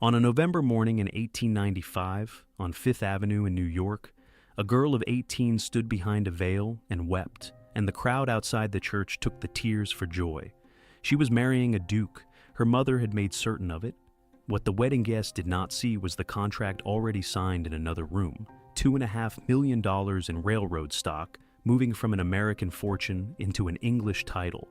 On a November morning in 1895, on Fifth Avenue in New York, a girl of 18 stood behind a veil and wept, and the crowd outside the church took the tears for joy. She was marrying a duke. Her mother had made certain of it. What the wedding guests did not see was the contract already signed in another room, $2.5 million in railroad stock, moving from an American fortune into an English title.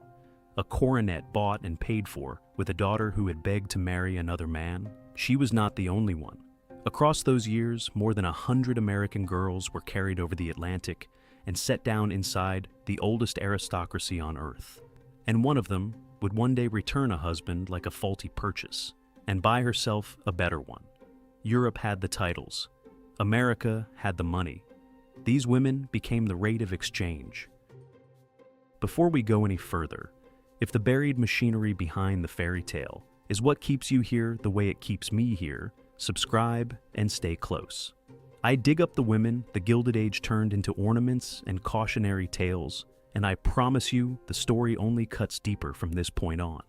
A coronet bought and paid for, with a daughter who had begged to marry another man. She was not the only one. Across those years, more than 100 American girls were carried over the Atlantic and set down inside the oldest aristocracy on earth. And one of them would one day return a husband like a faulty purchase and buy herself a better one. Europe had the titles. America had the money. These women became the rate of exchange. Before we go any further, if the buried machinery behind the fairy tale is what keeps you here the way it keeps me here, subscribe and stay close. I dig up the women the Gilded Age turned into ornaments and cautionary tales, and I promise you the story only cuts deeper from this point on.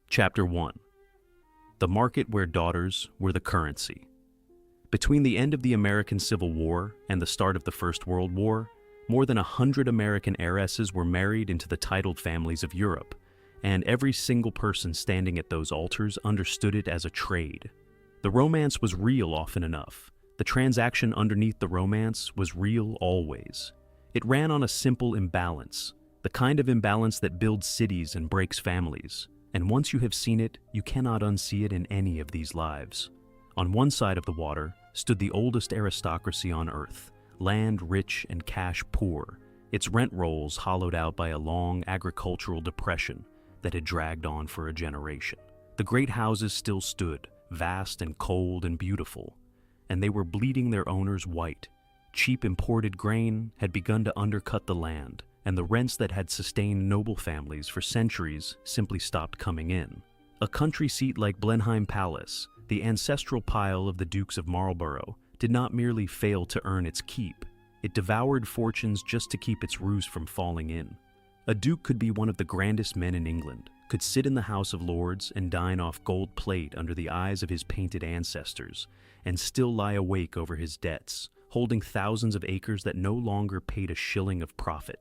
Chapter 1. The market where daughters were the currency. Between the end of the American Civil War and the start of the First World War, more than 100 American heiresses were married into the titled families of Europe, and every single person standing at those altars understood it as a trade. The romance was real often enough. The transaction underneath the romance was real always. It ran on a simple imbalance, the kind of imbalance that builds cities and breaks families. And once you have seen it, you cannot unsee it in any of these lives. On one side of the water stood the oldest aristocracy on earth, land rich and cash poor, its rent rolls hollowed out by a long agricultural depression that had dragged on for a generation. The great houses still stood, vast and cold and beautiful, and they were bleeding their owners white. Cheap imported grain had begun to undercut the land, and the rents that had sustained noble families for centuries simply stopped coming in. A country seat like Blenheim Palace, the ancestral pile of the Dukes of Marlborough, did not merely fail to earn its keep. It devoured fortunes just to keep its roofs from falling in. A duke could be one of the grandest men in England, could sit in the House of Lords and dine off gold plate under the eyes of his painted ancestors, and still lie awake over his debts, holding thousands of acres that no longer paid a shilling of profit.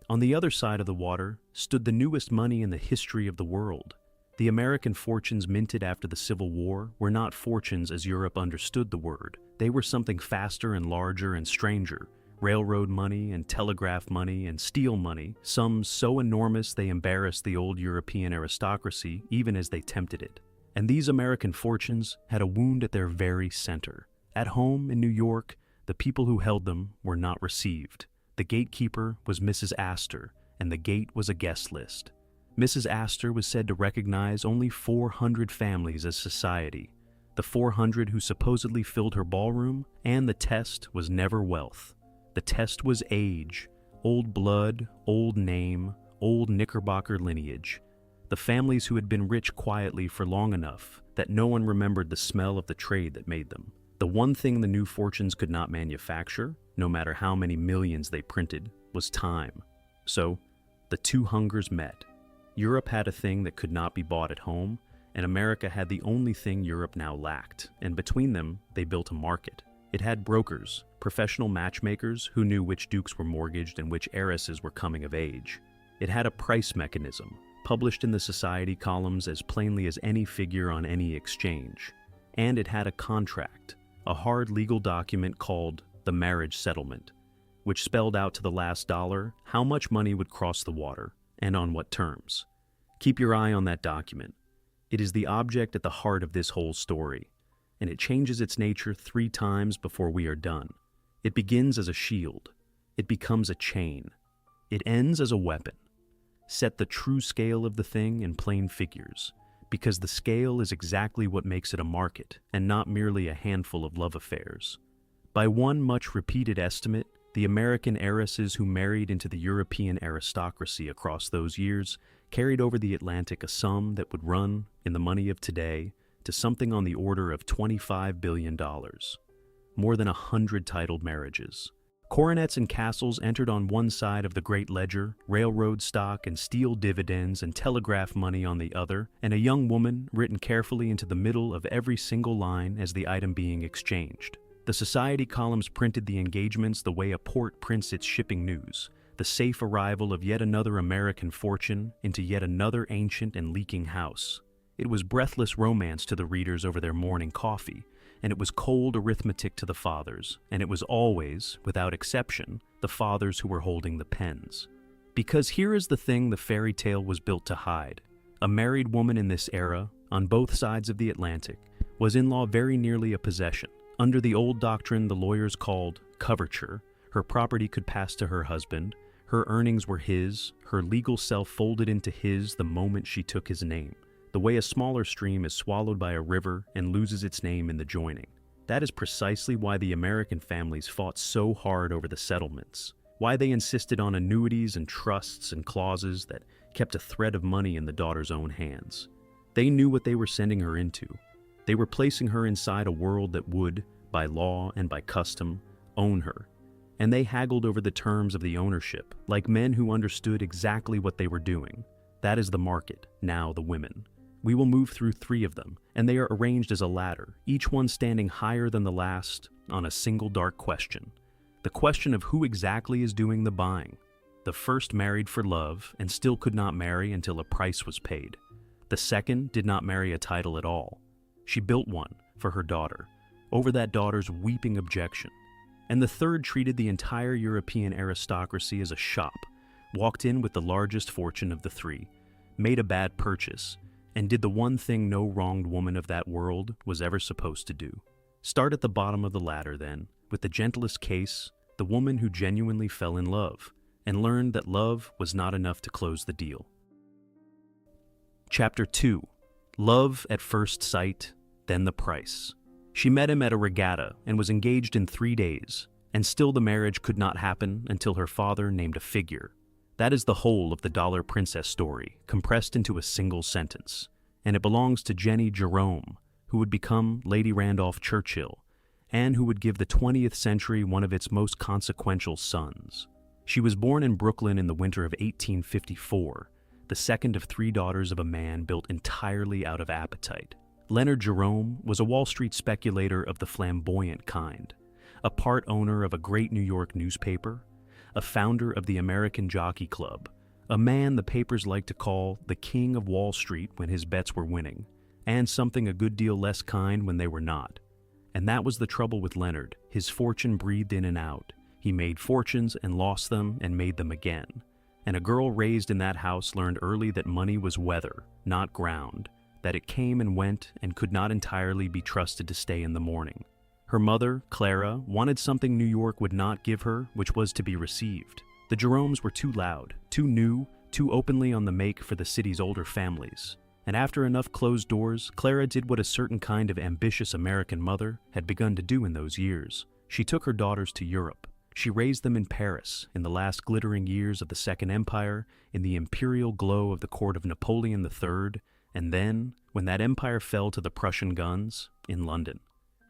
On the other side of the water stood the newest money in the history of the world. The American fortunes minted after the Civil War were not fortunes as Europe understood the word. They were something faster and larger and stranger. Railroad money and telegraph money and steel money, some so enormous they embarrassed the old European aristocracy even as they tempted it. And these American fortunes had a wound at their very center. At home in New York, the people who held them were not received. The gatekeeper was Mrs. Astor, and the gate was a guest list. Mrs. Astor was said to recognize only 400 families as society, the 400 who supposedly filled her ballroom, and the test was never wealth. The test was age, old blood, old name, old Knickerbocker lineage. The families who had been rich quietly for long enough that no one remembered the smell of the trade that made them. The one thing the new fortunes could not manufacture, no matter how many millions they printed, was time. So, the two hungers met. Europe had a thing that could not be bought at home, and America had the only thing Europe now lacked, and between them, they built a market. It had brokers, professional matchmakers who knew which dukes were mortgaged and which heiresses were coming of age. It had a price mechanism, published in the society columns as plainly as any figure on any exchange. And it had a contract, a hard legal document called the marriage settlement, which spelled out to the last dollar how much money would cross the water and on what terms. Keep your eye on that document. It is the object at the heart of this whole story, and it changes its nature 3 times before we are done. It begins as a shield. It becomes a chain. It ends as a weapon. Set the true scale of the thing in plain figures, because the scale is exactly what makes it a market, and not merely a handful of love affairs. By one much repeated estimate, the American heiresses who married into the European aristocracy across those years carried over the Atlantic a sum that would run, in the money of today, to something on the order of $25 billion. More than 100 titled marriages, Coronets and castles entered on one side of the great ledger, railroad stock and steel dividends and telegraph money on the other, and a young woman written carefully into the middle of every single line as the item being exchanged. The society columns printed the engagements the way a port prints its shipping news, the safe arrival of yet another American fortune into yet another ancient and leaking house. It was breathless romance to the readers over their morning coffee, and it was cold arithmetic to the fathers, and it was always, without exception, the fathers who were holding the pens. Because here is the thing the fairy tale was built to hide. A married woman in this era, on both sides of the Atlantic, was in law very nearly a possession. Under the old doctrine the lawyers called coverture, her property could pass to her husband, her earnings were his, her legal self folded into his the moment she took his name, the way a smaller stream is swallowed by a river and loses its name in the joining. That is precisely why the American families fought so hard over the settlements, why they insisted on annuities and trusts and clauses that kept a thread of money in the daughter's own hands. They knew what they were sending her into. They were placing her inside a world that would, by law and by custom, own her. And they haggled over the terms of the ownership, like men who understood exactly what they were doing. That is the market, now the women. We will move through 3 of them, and they are arranged as a ladder, each one standing higher than the last on a single dark question. The question of who exactly is doing the buying. The first married for love and still could not marry until a price was paid. The second did not marry a title at all. She built one for her daughter, over that daughter's weeping objection. And the third treated the entire European aristocracy as a shop, walked in with the largest fortune of the 3, made a bad purchase, and did the one thing no wronged woman of that world was ever supposed to do. Start at the bottom of the ladder, then, with the gentlest case, the woman who genuinely fell in love, and learned that love was not enough to close the deal. Chapter 2. Love at First Sight, Then the Price. She met him at a regatta and was engaged in 3 days, and still the marriage could not happen until her father named a figure. That is the whole of the Dollar Princess story, compressed into a single sentence, and it belongs to Jennie Jerome, who would become Lady Randolph Churchill, and who would give the 20th century one of its most consequential sons. She was born in Brooklyn in the winter of 1854, the second of 3 daughters of a man built entirely out of appetite. Leonard Jerome was a Wall Street speculator of the flamboyant kind, a part owner of a great New York newspaper, a founder of the American Jockey Club, a man the papers liked to call the King of Wall Street when his bets were winning, and something a good deal less kind when they were not. And that was the trouble with Leonard. His fortune breathed in and out. He made fortunes and lost them and made them again. And a girl raised in that house learned early that money was weather, not ground, that it came and went and could not entirely be trusted to stay in the morning. Her mother, Clara, wanted something New York would not give her, which was to be received. The Jeromes were too loud, too new, too openly on the make for the city's older families. And after enough closed doors, Clara did what a certain kind of ambitious American mother had begun to do in those years. She took her daughters to Europe. She raised them in Paris, in the last glittering years of the Second Empire, in the imperial glow of the court of Napoleon III, and then, when that empire fell to the Prussian guns, in London.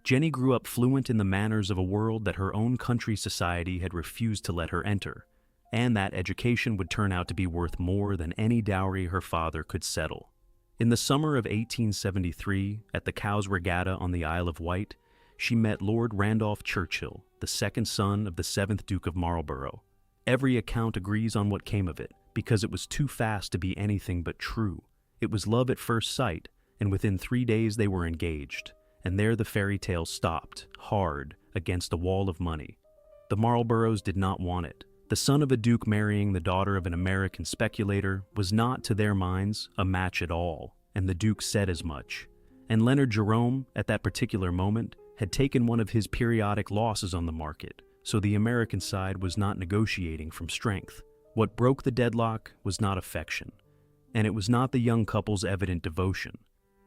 Jennie grew up fluent in the manners of a world that her own country society had refused to let her enter, and that education would turn out to be worth more than any dowry her father could settle. In the summer of 1873, at the Cowes Regatta on the Isle of Wight, she met Lord Randolph Churchill, the second son of the 7th Duke of Marlborough. Every account agrees on what came of it, because it was too fast to be anything but true. It was love at first sight, and within 3 days they were engaged. And there the fairy tale stopped, hard, against a wall of money. The Marlboroughs did not want it. The son of a duke marrying the daughter of an American speculator was not, to their minds, a match at all, and the duke said as much. And Leonard Jerome, at that particular moment, had taken one of his periodic losses on the market, so the American side was not negotiating from strength. What broke the deadlock was not affection, and it was not the young couple's evident devotion.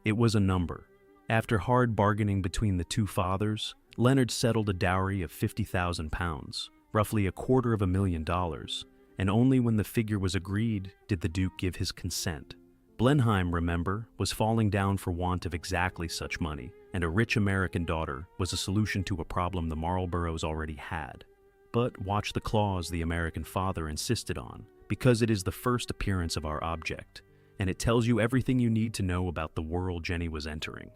It was a number. After hard bargaining between the 2 fathers, Leonard settled a dowry of £50,000, roughly $250,000, and only when the figure was agreed did the Duke give his consent. Blenheim, remember, was falling down for want of exactly such money, and a rich American daughter was a solution to a problem the Marlboroughs already had. but watch the clause the American father insisted on, because it is the first appearance of our object, and it tells you everything you need to know about the world Jennie was entering.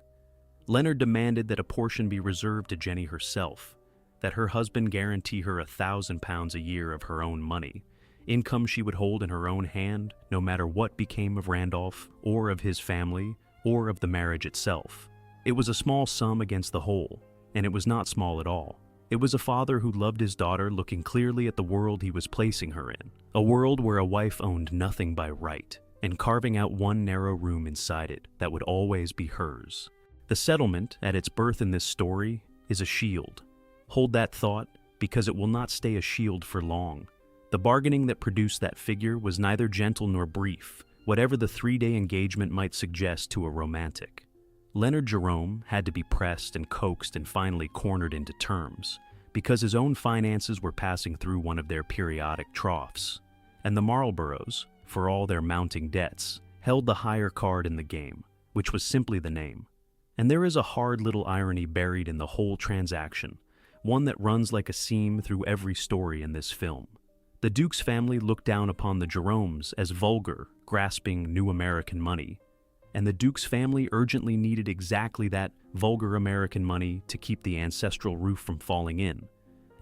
Leonard demanded that a portion be reserved to Jennie herself, that her husband guarantee her £1,000 a year of her own money, income she would hold in her own hand, no matter what became of Randolph, or of his family, or of the marriage itself. It was a small sum against the whole, and it was not small at all. It was a father who loved his daughter looking clearly at the world he was placing her in, a world where a wife owned nothing by right, and carving out one narrow room inside it that would always be hers. The settlement, at its birth in this story, is a shield. Hold that thought, because it will not stay a shield for long. The bargaining that produced that figure was neither gentle nor brief, whatever the 3-day engagement might suggest to a romantic. Leonard Jerome had to be pressed and coaxed and finally cornered into terms, because his own finances were passing through one of their periodic troughs, and the Marlboroughs, for all their mounting debts, held the higher card in the game, which was simply the name. And there is a hard little irony buried in the whole transaction, one that runs like a seam through every story in this film. The Duke's family looked down upon the Jeromes as vulgar, grasping new American money, and the Duke's family urgently needed exactly that vulgar American money to keep the ancestral roof from falling in,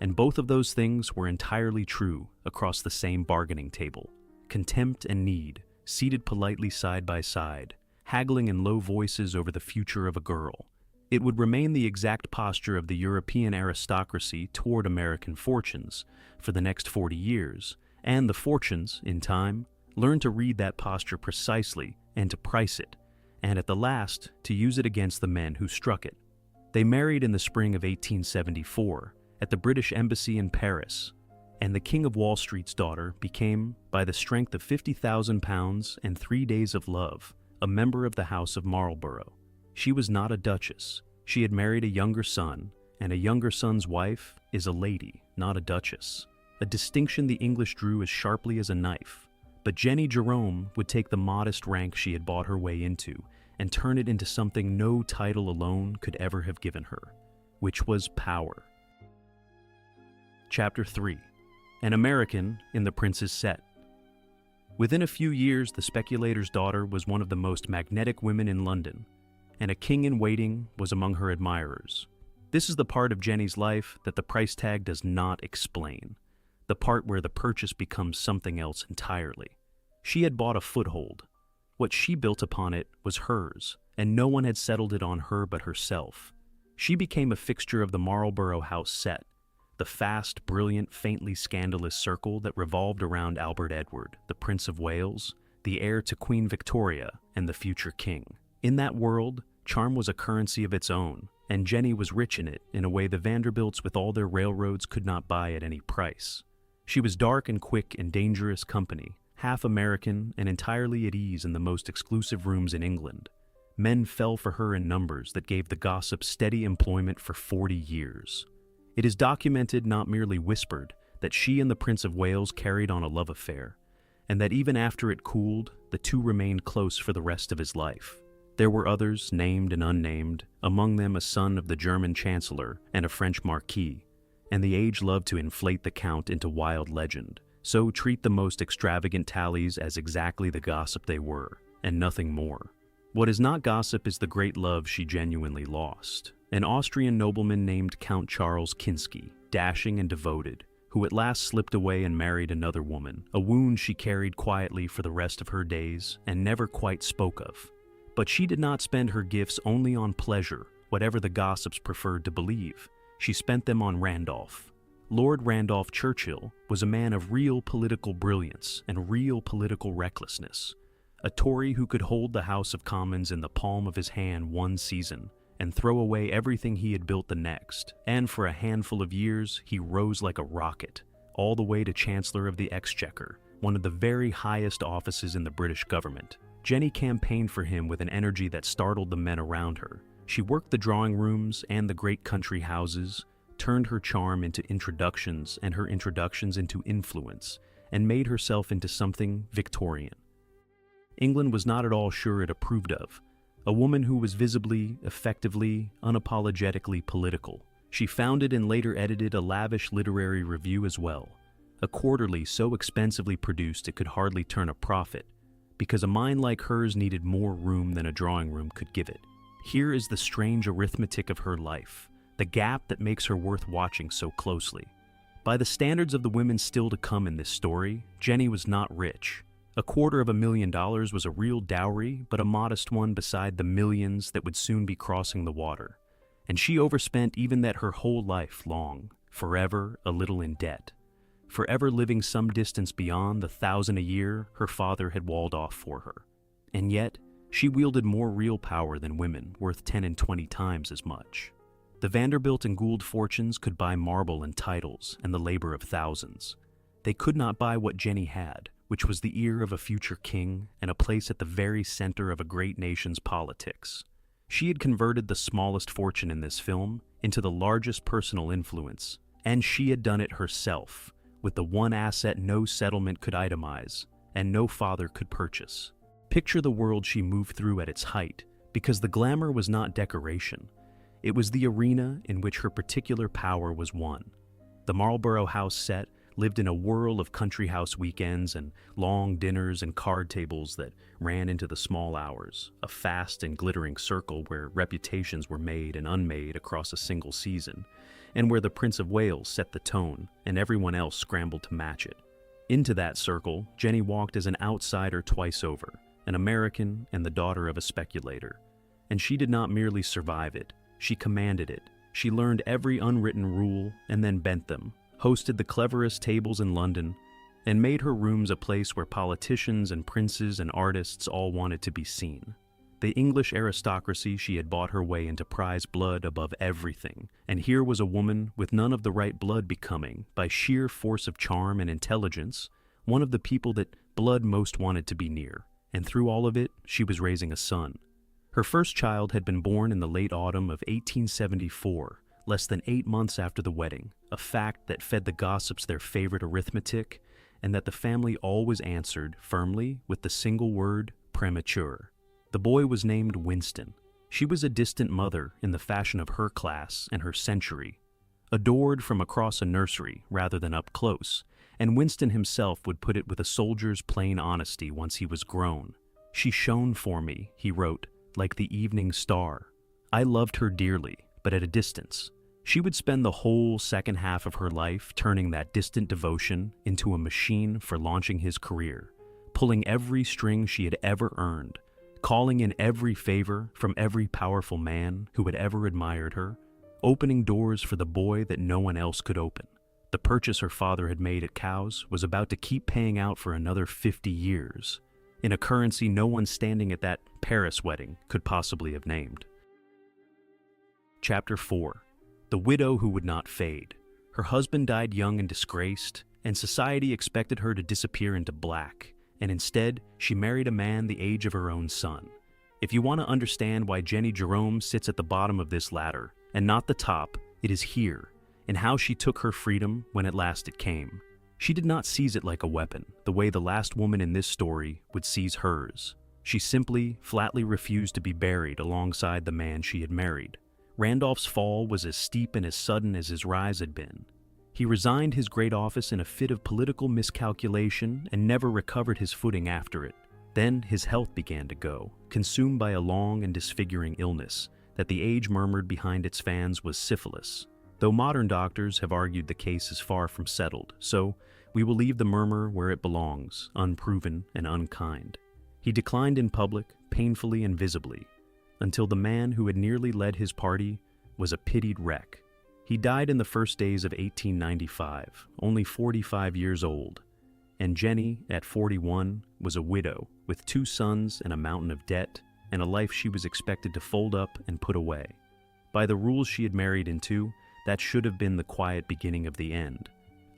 and both of those things were entirely true across the same bargaining table. Contempt and need, seated politely side by side, haggling in low voices over the future of a girl. It would remain the exact posture of the European aristocracy toward American fortunes for the next 40 years, and the fortunes, in time, learned to read that posture precisely and to price it, and at the last, to use it against the men who struck it. They married in the spring of 1874 at the British Embassy in Paris, and the King of Wall Street's daughter became, by the strength of £50,000 and 3 days of love, a member of the House of Marlborough. She was not a duchess. She had married a younger son, and a younger son's wife is a lady, not a duchess, a distinction the English drew as sharply as a knife. But Jennie Jerome would take the modest rank she had bought her way into and turn it into something no title alone could ever have given her, which was power. Chapter 3. An American in the Prince's Set. Within a few years, the speculator's daughter was one of the most magnetic women in London, and a king-in-waiting was among her admirers. This is the part of Jennie's life that the price tag does not explain, the part where the purchase becomes something else entirely. She had bought a foothold. What she built upon it was hers, and no one had settled it on her but herself. She became a fixture of the Marlborough House set, the fast, brilliant, faintly scandalous circle that revolved around Albert Edward, the Prince of Wales, the heir to Queen Victoria, and the future king. In that world, charm was a currency of its own, and Jennie was rich in it in a way the Vanderbilts with all their railroads could not buy at any price. She was dark and quick and dangerous company, half American and entirely at ease in the most exclusive rooms in England. Men fell for her in numbers that gave the gossip steady employment for 40 years. It is documented, not merely whispered, that she and the Prince of Wales carried on a love affair, and that even after it cooled, the two remained close for the rest of his life. There were others, named and unnamed, among them a son of the German Chancellor and a French Marquis, and the age loved to inflate the Count into wild legend, so treat the most extravagant tallies as exactly the gossip they were, and nothing more. What is not gossip is the great love she genuinely lost. An Austrian nobleman named Count Charles Kinsky, dashing and devoted, who at last slipped away and married another woman, a wound she carried quietly for the rest of her days and never quite spoke of. But she did not spend her gifts only on pleasure, whatever the gossips preferred to believe. She spent them on Randolph. Lord Randolph Churchill was a man of real political brilliance and real political recklessness, a Tory who could hold the House of Commons in the palm of his hand one season and throw away everything he had built the next, and for a handful of years he rose like a rocket, all the way to Chancellor of the Exchequer, one of the very highest offices in the British government. Jennie campaigned for him with an energy that startled the men around her. She worked the drawing rooms and the great country houses, turned her charm into introductions and her introductions into influence, and made herself into something Victorian. England was not at all sure it approved of. A woman who was visibly, effectively, unapologetically political, She founded and later edited a lavish literary review as well, a quarterly so expensively produced it could hardly turn a profit, because a mind like hers needed more room than a drawing room could give it. Here is the strange arithmetic of her life, the gap that makes her worth watching so closely. By the standards of the women still to come in this story, Jennie was not rich. $250,000 was a real dowry, but a modest one beside the millions that would soon be crossing the water. And she overspent even that her whole life long, forever a little in debt, forever living some distance beyond the 1,000 a year her father had walled off for her. And yet, she wielded more real power than women, worth 10 and 20 times as much. The Vanderbilt and Gould fortunes could buy marble and titles and the labor of thousands. They could not buy what Jennie had, which was the ear of a future king and a place at the very center of a great nation's politics. She had converted the smallest fortune in this film into the largest personal influence, and she had done it herself, with the one asset no settlement could itemize and no father could purchase. Picture the world she moved through at its height, because the glamour was not decoration. It was the arena in which her particular power was won. The Marlborough House set lived in a whirl of country house weekends and long dinners and card tables that ran into the small hours, a fast and glittering circle where reputations were made and unmade across a single season, and where the Prince of Wales set the tone and everyone else scrambled to match it. Into that circle, Jennie walked as an outsider twice over, an American and the daughter of a speculator. And she did not merely survive it, she commanded it. She learned every unwritten rule and then bent them, hosted the cleverest tables in London, and made her rooms a place where politicians and princes and artists all wanted to be seen. The English aristocracy, she had bought her way into prize blood above everything, and here was a woman with none of the right blood becoming, by sheer force of charm and intelligence, one of the people that blood most wanted to be near. And through all of it, she was raising a son. Her first child had been born in the late autumn of 1874, less than 8 months after the wedding, a fact that fed the gossips their favorite arithmetic, and that the family always answered firmly with the single word, premature. The boy was named Winston. She was a distant mother in the fashion of her class and her century, adored from across a nursery rather than up close, and Winston himself would put it with a soldier's plain honesty once he was grown. "She shone for me," he wrote, "like the evening star. I loved her dearly, but at a distance." She would spend the whole second half of her life turning that distant devotion into a machine for launching his career, pulling every string she had ever earned, calling in every favor from every powerful man who had ever admired her, opening doors for the boy that no one else could open. The purchase her father had made at Cowes was about to keep paying out for another 50 years, in a currency no one standing at that Paris wedding could possibly have named. Chapter 4. The widow who would not fade. Her husband died young and disgraced, and society expected her to disappear into black, and instead, she married a man the age of her own son. If you want to understand why Jennie Jerome sits at the bottom of this ladder, and not the top, it is here, and how she took her freedom when at last it came. She did not seize it like a weapon, the way the last woman in this story would seize hers. She simply, flatly refused to be buried alongside the man she had married. Randolph's fall was as steep and as sudden as his rise had been. He resigned his great office in a fit of political miscalculation and never recovered his footing after it. Then his health began to go, consumed by a long and disfiguring illness that the age murmured behind its fans was syphilis. Though modern doctors have argued the case is far from settled, so we will leave the murmur where it belongs, unproven and unkind. He declined in public, painfully and visibly, until the man who had nearly led his party was a pitied wreck. He died in the first days of 1895, only 45 years old, and Jennie, at 41, was a widow with 2 sons and a mountain of debt and a life she was expected to fold up and put away. By the rules she had married into, that should have been the quiet beginning of the end.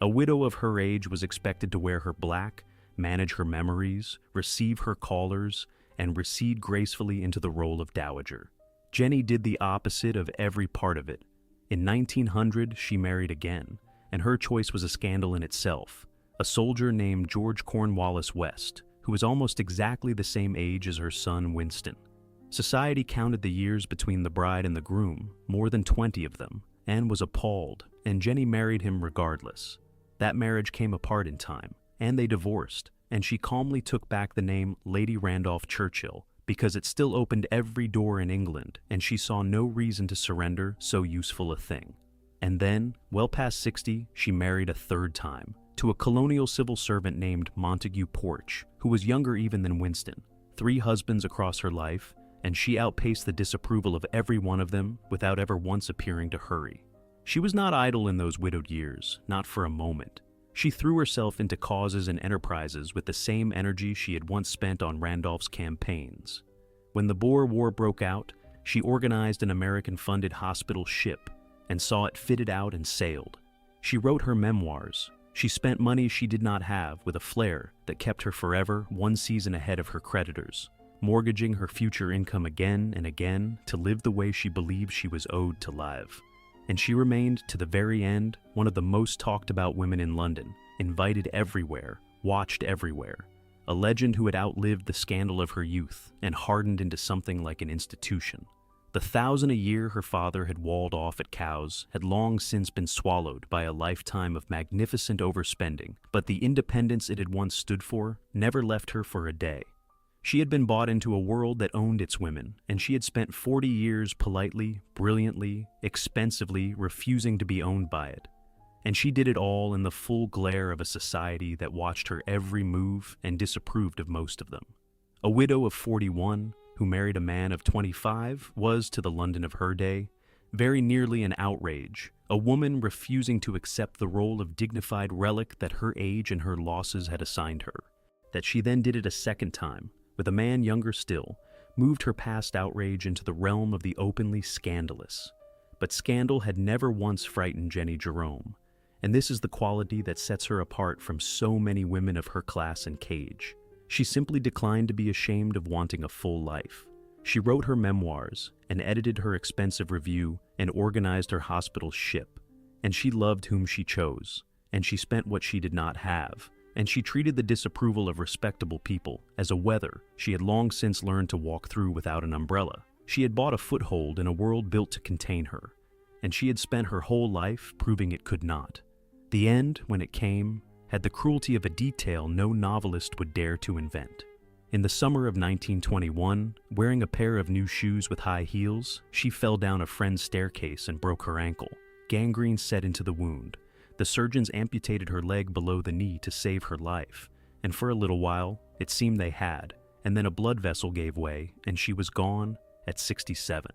A widow of her age was expected to wear her black, manage her memories, receive her callers, and recede gracefully into the role of dowager. Jennie did the opposite of every part of it. In 1900, she married again, and her choice was a scandal in itself, a soldier named George Cornwallis West, who was almost exactly the same age as her son Winston. Society counted the years between the bride and the groom, more than 20 of them, Anne was appalled, and Jennie married him regardless. That marriage came apart in time, and they divorced, and she calmly took back the name Lady Randolph Churchill because it still opened every door in England, and she saw no reason to surrender so useful a thing. And then, well past 60, she married a third time, to a colonial civil servant named Montague Porch, who was younger even than Winston. 3 husbands across her life, and she outpaced the disapproval of every one of them without ever once appearing to hurry. She was not idle in those widowed years, not for a moment. She threw herself into causes and enterprises with the same energy she had once spent on Randolph's campaigns. When the Boer War broke out, she organized an American-funded hospital ship and saw it fitted out and sailed. She wrote her memoirs. She spent money she did not have with a flair that kept her forever one season ahead of her creditors, mortgaging her future income again and again to live the way she believed she was owed to live. And she remained, to the very end, one of the most talked about women in London, invited everywhere, watched everywhere, a legend who had outlived the scandal of her youth and hardened into something like an institution. The 1,000 a year her father had walled off at Cowes had long since been swallowed by a lifetime of magnificent overspending, but the independence it had once stood for never left her for a day. She had been bought into a world that owned its women, and she had spent 40 years politely, brilliantly, expensively refusing to be owned by it. And she did it all in the full glare of a society that watched her every move and disapproved of most of them. A widow of 41, who married a man of 25, was, to the London of her day, very nearly an outrage, a woman refusing to accept the role of dignified relic that her age and her losses had assigned her. That she then did it a second time, with a man younger still, moved her past outrage into the realm of the openly scandalous. But scandal had never once frightened Jennie Jerome, and this is the quality that sets her apart from so many women of her class and cage. She simply declined to be ashamed of wanting a full life. She wrote her memoirs and edited her expensive review and organized her hospital ship. And she loved whom she chose, and she spent what she did not have, and she treated the disapproval of respectable people as a weather she had long since learned to walk through without an umbrella. She had bought a foothold in a world built to contain her, and she had spent her whole life proving it could not. The end, when it came, had the cruelty of a detail no novelist would dare to invent. In the summer of 1921, wearing a pair of new shoes with high heels, she fell down a friend's staircase and broke her ankle. Gangrene set into the wound. The surgeons amputated her leg below the knee to save her life, and for a little while, it seemed they had, and then a blood vessel gave way, and she was gone at 67.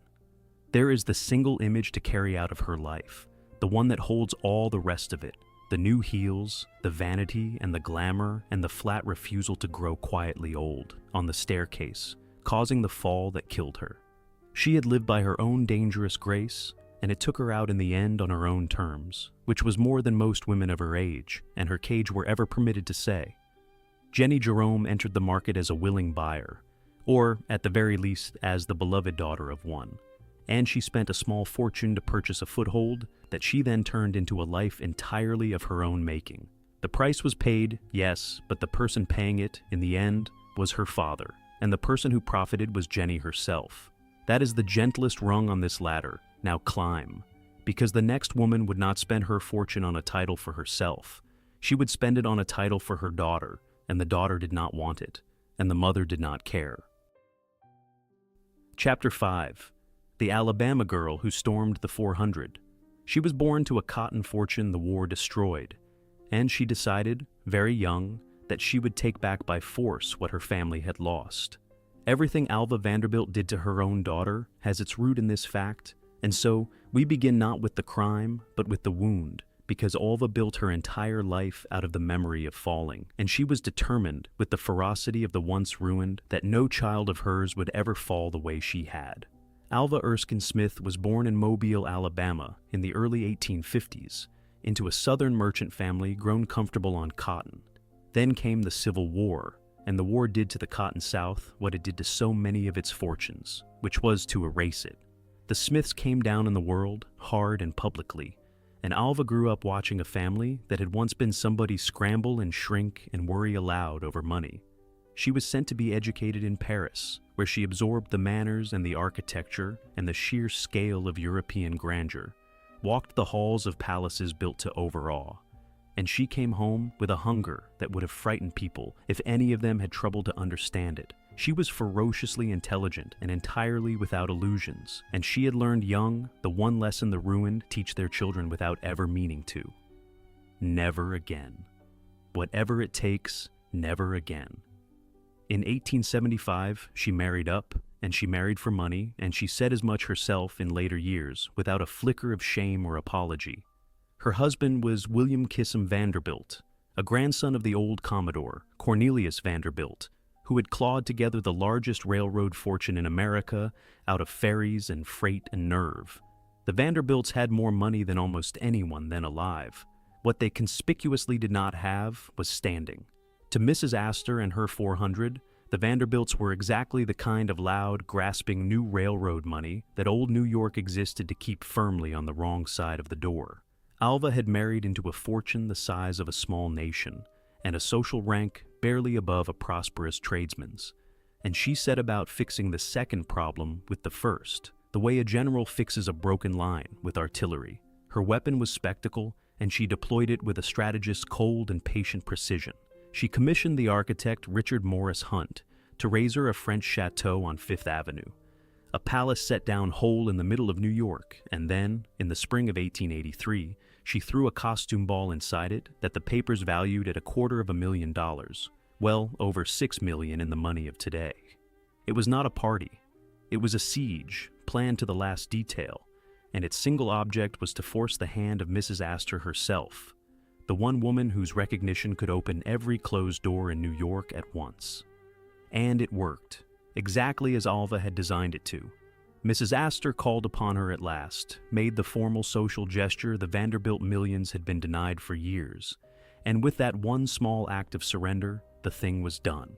There is the single image to carry out of her life, the one that holds all the rest of it, the new heels, the vanity and the glamour and the flat refusal to grow quietly old, on the staircase, causing the fall that killed her. She had lived by her own dangerous grace, and it took her out in the end on her own terms, which was more than most women of her age and her cage were ever permitted to say. Jennie Jerome entered the market as a willing buyer, or, at the very least, as the beloved daughter of one, and she spent a small fortune to purchase a foothold that she then turned into a life entirely of her own making. The price was paid, yes, but the person paying it, in the end, was her father, and the person who profited was Jennie herself. That is the gentlest rung on this ladder. Now climb, because the next woman would not spend her fortune on a title for herself. She would spend it on a title for her daughter, and the daughter did not want it, and the mother did not care. Chapter 5. The Alabama Girl Who Stormed the 400. She was born to a cotton fortune the war destroyed, and she decided, very young, that she would take back by force what her family had lost. Everything Alva Vanderbilt did to her own daughter has its root in this fact, and so we begin not with the crime, but with the wound, because Alva built her entire life out of the memory of falling, and she was determined, with the ferocity of the once ruined, that no child of hers would ever fall the way she had. Alva Erskine Smith was born in Mobile, Alabama, in the early 1850s, into a Southern merchant family grown comfortable on cotton. Then came the Civil War, and the war did to the Cotton South what it did to so many of its fortunes, which was to erase it. The Smiths came down in the world, hard and publicly, and Alva grew up watching a family that had once been somebody's scramble and shrink and worry aloud over money. She was sent to be educated in Paris, where she absorbed the manners and the architecture and the sheer scale of European grandeur. walked the halls of palaces built to overawe, and she came home with a hunger that would have frightened people if any of them had troubled to understand it. She was ferociously intelligent and entirely without illusions, and she had learned young the one lesson the ruined teach their children without ever meaning to. Never again. Whatever it takes, never again. In 1875, she married up, and she married for money, and she said as much herself in later years without a flicker of shame or apology. Her husband was William Kissam Vanderbilt, a grandson of the old Commodore, Cornelius Vanderbilt, who had clawed together the largest railroad fortune in America out of ferries and freight and nerve. The Vanderbilts had more money than almost anyone then alive. What they conspicuously did not have was standing. To Mrs. Astor and her 400, the Vanderbilts were exactly the kind of loud, grasping new railroad money that old New York existed to keep firmly on the wrong side of the door. Alva had married into a fortune the size of a small nation, and a social rank barely above a prosperous tradesman's, and she set about fixing the second problem with the first, the way a general fixes a broken line with artillery. Her weapon was spectacle, and she deployed it with a strategist's cold and patient precision. She commissioned the architect Richard Morris Hunt to raise her a French chateau on Fifth Avenue, a palace set down whole in the middle of New York, and then, in the spring of 1883, she threw a costume ball inside it that the papers valued at $250,000, well over $6 million in the money of today. It was not a party. It was a siege, planned to the last detail, and its single object was to force the hand of Mrs. Astor herself, the one woman whose recognition could open every closed door in New York at once. And it worked, exactly as Alva had designed it to. Mrs. Astor called upon her at last, made the formal social gesture the Vanderbilt millions had been denied for years, and with that one small act of surrender, the thing was done.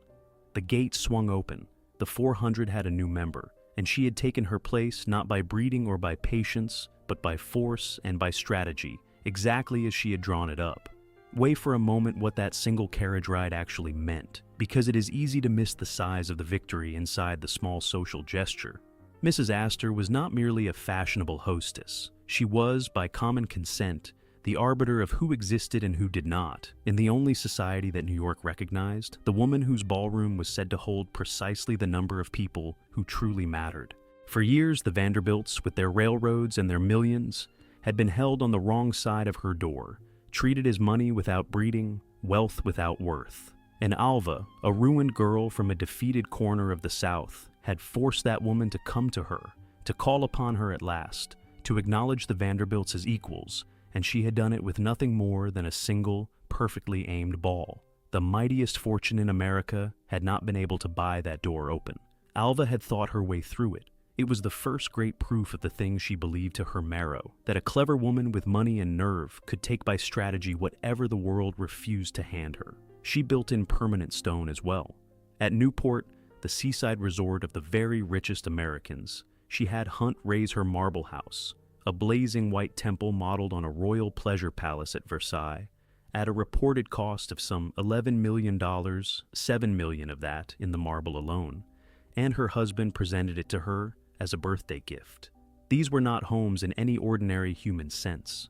The gate swung open, the 400 had a new member, and she had taken her place not by breeding or by patience, but by force and by strategy, exactly as she had drawn it up. Weigh for a moment what that single carriage ride actually meant, because it is easy to miss the size of the victory inside the small social gesture. Mrs. Astor was not merely a fashionable hostess. She was, by common consent, the arbiter of who existed and who did not. In the only society that New York recognized, the woman whose ballroom was said to hold precisely the number of people who truly mattered. For years, the Vanderbilts, with their railroads and their millions, had been held on the wrong side of her door, treated as money without breeding, wealth without worth. And Alva, a ruined girl from a defeated corner of the South, had forced that woman to come to her, to call upon her at last, to acknowledge the Vanderbilts as equals, and she had done it with nothing more than a single, perfectly aimed ball. The mightiest fortune in America had not been able to buy that door open. Alva had thought her way through it. It was the first great proof of the thing she believed to her marrow, that a clever woman with money and nerve could take by strategy whatever the world refused to hand her. She built in permanent stone as well. At Newport, the seaside resort of the very richest Americans, she had Hunt raise her marble house, a blazing white temple modeled on a royal pleasure palace at Versailles, at a reported cost of some $11 million, $7 million of that in the marble alone, and her husband presented it to her as a birthday gift. These were not homes in any ordinary human sense.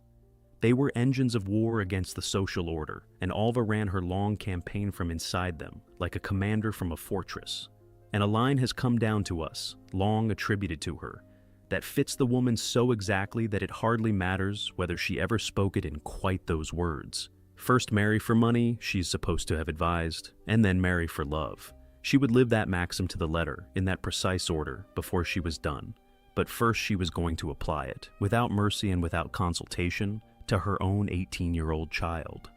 They were engines of war against the social order, and Alva ran her long campaign from inside them, like a commander from a fortress. And a line has come down to us, long attributed to her, that fits the woman so exactly that it hardly matters whether she ever spoke it in quite those words. First marry for money, she's supposed to have advised, and then marry for love. She would live that maxim to the letter, in that precise order, before she was done. But first she was going to apply it, without mercy and without consultation, to her own 18-year-old child.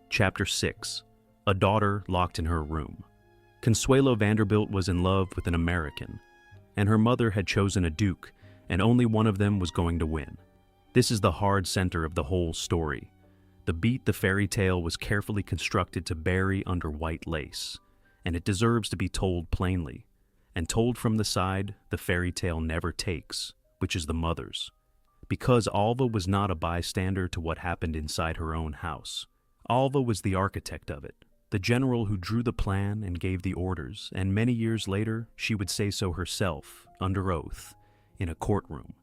Chapter 6. A daughter locked in her room. Consuelo Vanderbilt was in love with an American, and her mother had chosen a duke, and only one of them was going to win. This is the hard center of the whole story. The beat the fairy tale was carefully constructed to bury under white lace, and it deserves to be told plainly, and told from the side the fairy tale never takes, which is the mother's. Because Alva was not a bystander to what happened inside her own house. Alva was the architect of it, the general who drew the plan and gave the orders, and many years later she would say so herself, under oath, in a courtroom.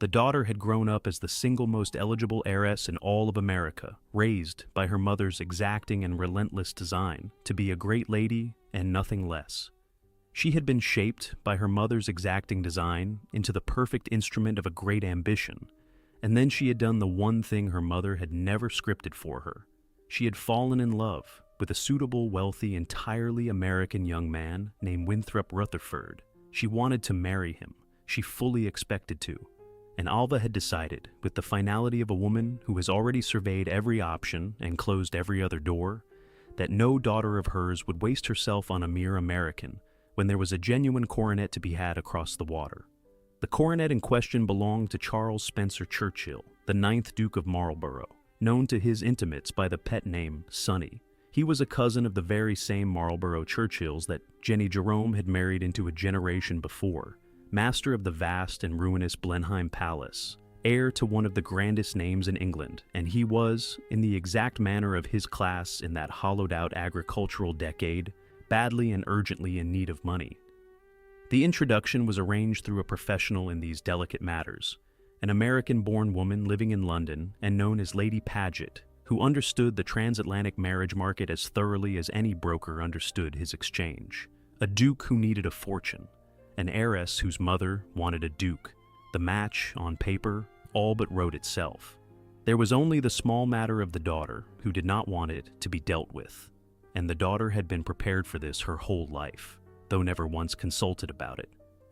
The daughter had grown up as the single most eligible heiress in all of America, raised by her mother's exacting and relentless design to be a great lady and nothing less. She had been shaped by her mother's exacting design into the perfect instrument of a great ambition, and then she had done the one thing her mother had never scripted for her. She had fallen in love with a suitable, wealthy, entirely American young man named Winthrop Rutherford. She wanted to marry him. She fully expected to. And Alva had decided, with the finality of a woman who has already surveyed every option and closed every other door, that no daughter of hers would waste herself on a mere American when there was a genuine coronet to be had across the water. The coronet in question belonged to Charles Spencer Churchill, the 9th Duke of Marlborough, known to his intimates by the pet name Sonny. He was a cousin of the very same Marlborough Churchills that Jennie Jerome had married into a generation before, master of the vast and ruinous Blenheim Palace, heir to one of the grandest names in England, and he was, in the exact manner of his class in that hollowed-out agricultural decade, badly and urgently in need of money. The introduction was arranged through a professional in these delicate matters, an American-born woman living in London and known as Lady Paget, who understood the transatlantic marriage market as thoroughly as any broker understood his exchange. A duke who needed a fortune, an heiress whose mother wanted a duke. The match, on paper, all but wrote itself. There was only the small matter of the daughter, who did not want it to be dealt with, and the daughter had been prepared for this her whole life, though never once consulted about it.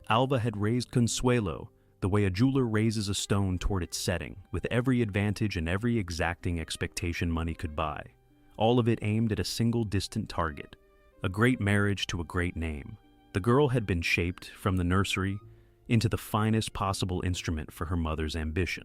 Alva had raised Consuelo the way a jeweler raises a stone toward its setting, with every advantage and every exacting expectation money could buy, all of it aimed at a single distant target, a great marriage to a great name. The girl had been shaped from the nursery into the finest possible instrument for her mother's ambition.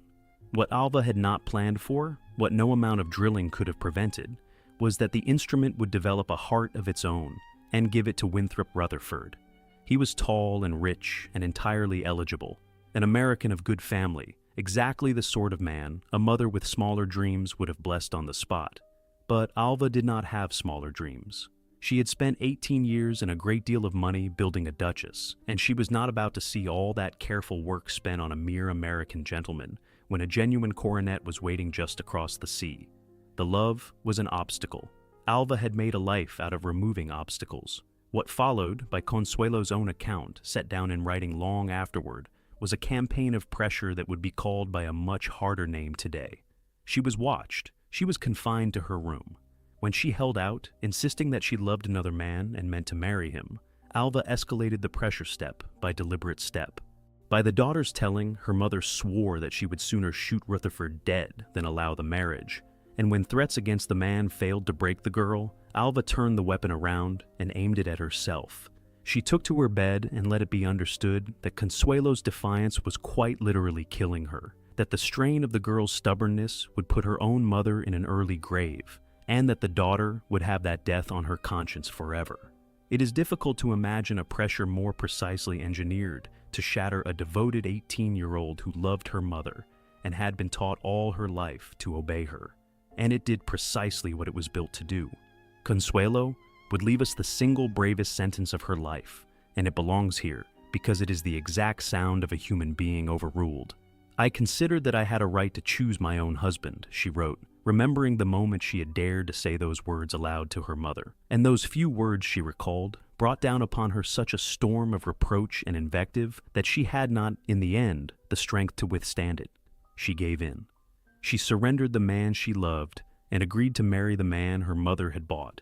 What Alva had not planned for, what no amount of drilling could have prevented, was that the instrument would develop a heart of its own and give it to Winthrop Rutherford. He was tall and rich and entirely eligible, an American of good family, exactly the sort of man a mother with smaller dreams would have blessed on the spot. But Alva did not have smaller dreams. She had spent 18 years and a great deal of money building a duchess, and she was not about to see all that careful work spent on a mere American gentleman when a genuine coronet was waiting just across the sea. The love was an obstacle. Alva had made a life out of removing obstacles. What followed, by Consuelo's own account, set down in writing long afterward, was a campaign of pressure that would be called by a much harder name today. She was watched. She was confined to her room. When she held out, insisting that she loved another man and meant to marry him, Alva escalated the pressure step by deliberate step. By the daughter's telling, her mother swore that she would sooner shoot Rutherford dead than allow the marriage, and when threats against the man failed to break the girl, Alva turned the weapon around and aimed it at herself. She took to her bed and let it be understood that Consuelo's defiance was quite literally killing her, that the strain of the girl's stubbornness would put her own mother in an early grave, and that the daughter would have that death on her conscience forever. It is difficult to imagine a pressure more precisely engineered to shatter a devoted 18-year-old who loved her mother and had been taught all her life to obey her. And it did precisely what it was built to do. Consuelo would leave us the single bravest sentence of her life, and it belongs here because it is the exact sound of a human being overruled. "I considered that I had a right to choose my own husband," she wrote, remembering the moment she had dared to say those words aloud to her mother. And those few words, she recalled, brought down upon her such a storm of reproach and invective that she had not, in the end, the strength to withstand it. She gave in. She surrendered the man she loved and agreed to marry the man her mother had bought.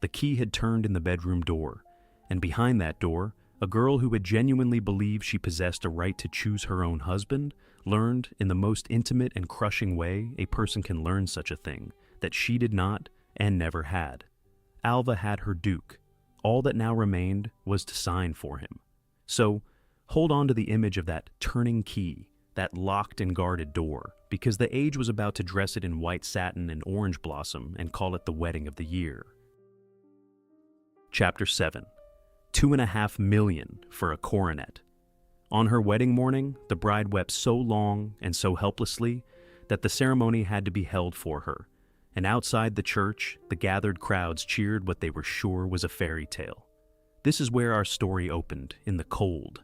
The key had turned in the bedroom door, and behind that door, a girl who had genuinely believed she possessed a right to choose her own husband learned, in the most intimate and crushing way a person can learn such a thing, that she did not and never had. Alva had her duke. All that now remained was to sign for him. So, hold on to the image of that turning key, that locked and guarded door, because the age was about to dress it in white satin and orange blossom and call it the wedding of the year. Chapter 7. 2.5 million for a coronet. On her wedding morning, the bride wept so long and so helplessly that the ceremony had to be held for her, and outside the church, the gathered crowds cheered what they were sure was a fairy tale. This is where our story opened, in the cold,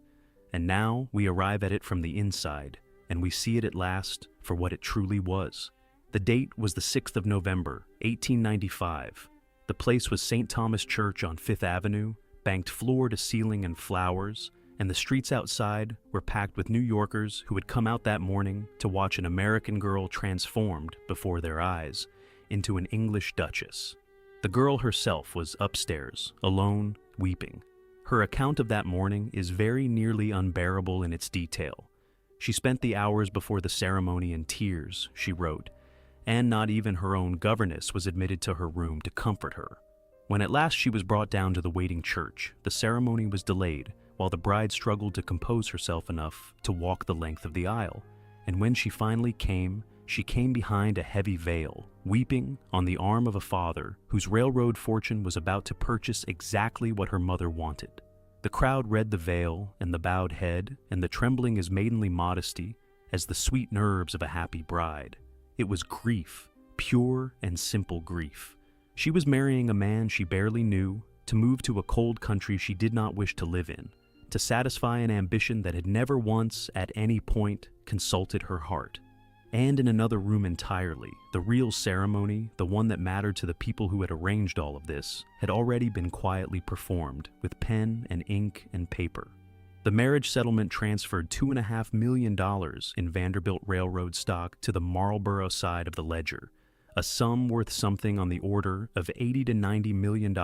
and now we arrive at it from the inside, and we see it at last for what it truly was. The date was the 6th of November, 1895. The place was St. Thomas Church on Fifth Avenue, banked floor to ceiling in flowers, and the streets outside were packed with New Yorkers who had come out that morning to watch an American girl transformed before their eyes into an English duchess. The girl herself was upstairs, alone, weeping. Her account of that morning is very nearly unbearable in its detail. She spent the hours before the ceremony in tears, she wrote, and not even her own governess was admitted to her room to comfort her. When at last she was brought down to the waiting church, the ceremony was delayed while the bride struggled to compose herself enough to walk the length of the aisle. And when she finally came, she came behind a heavy veil, weeping on the arm of a father whose railroad fortune was about to purchase exactly what her mother wanted. The crowd read the veil and the bowed head and the trembling as maidenly modesty as the sweet nerves of a happy bride. It was grief, pure and simple grief. She was marrying a man she barely knew, to move to a cold country she did not wish to live in, to satisfy an ambition that had never once, at any point, consulted her heart. And in another room entirely, the real ceremony, the one that mattered to the people who had arranged all of this, had already been quietly performed, with pen and ink and paper. The marriage settlement transferred $2.5 million in Vanderbilt Railroad stock to the Marlborough side of the ledger, a sum worth something on the order of $80 to $90 million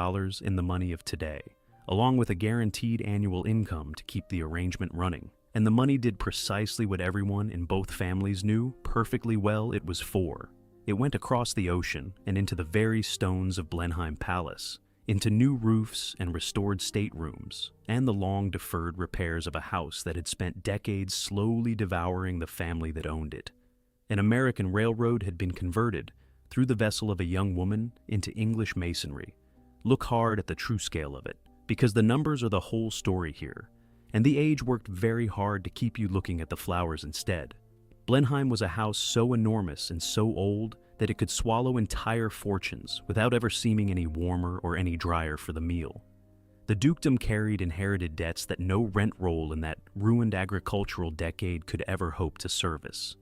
in the money of today, along with a guaranteed annual income to keep the arrangement running. And the money did precisely what everyone in both families knew perfectly well it was for. It went across the ocean and into the very stones of Blenheim Palace, into new roofs and restored staterooms, and the long-deferred repairs of a house that had spent decades slowly devouring the family that owned it. An American railroad had been converted, through the vessel of a young woman, into English masonry. Look hard at the true scale of it, because the numbers are the whole story here, and the age worked very hard to keep you looking at the flowers instead. Blenheim was a house so enormous and so old that it could swallow entire fortunes without ever seeming any warmer or any drier for the meal. The dukedom carried inherited debts that no rent roll in that ruined agricultural decade could ever hope to service.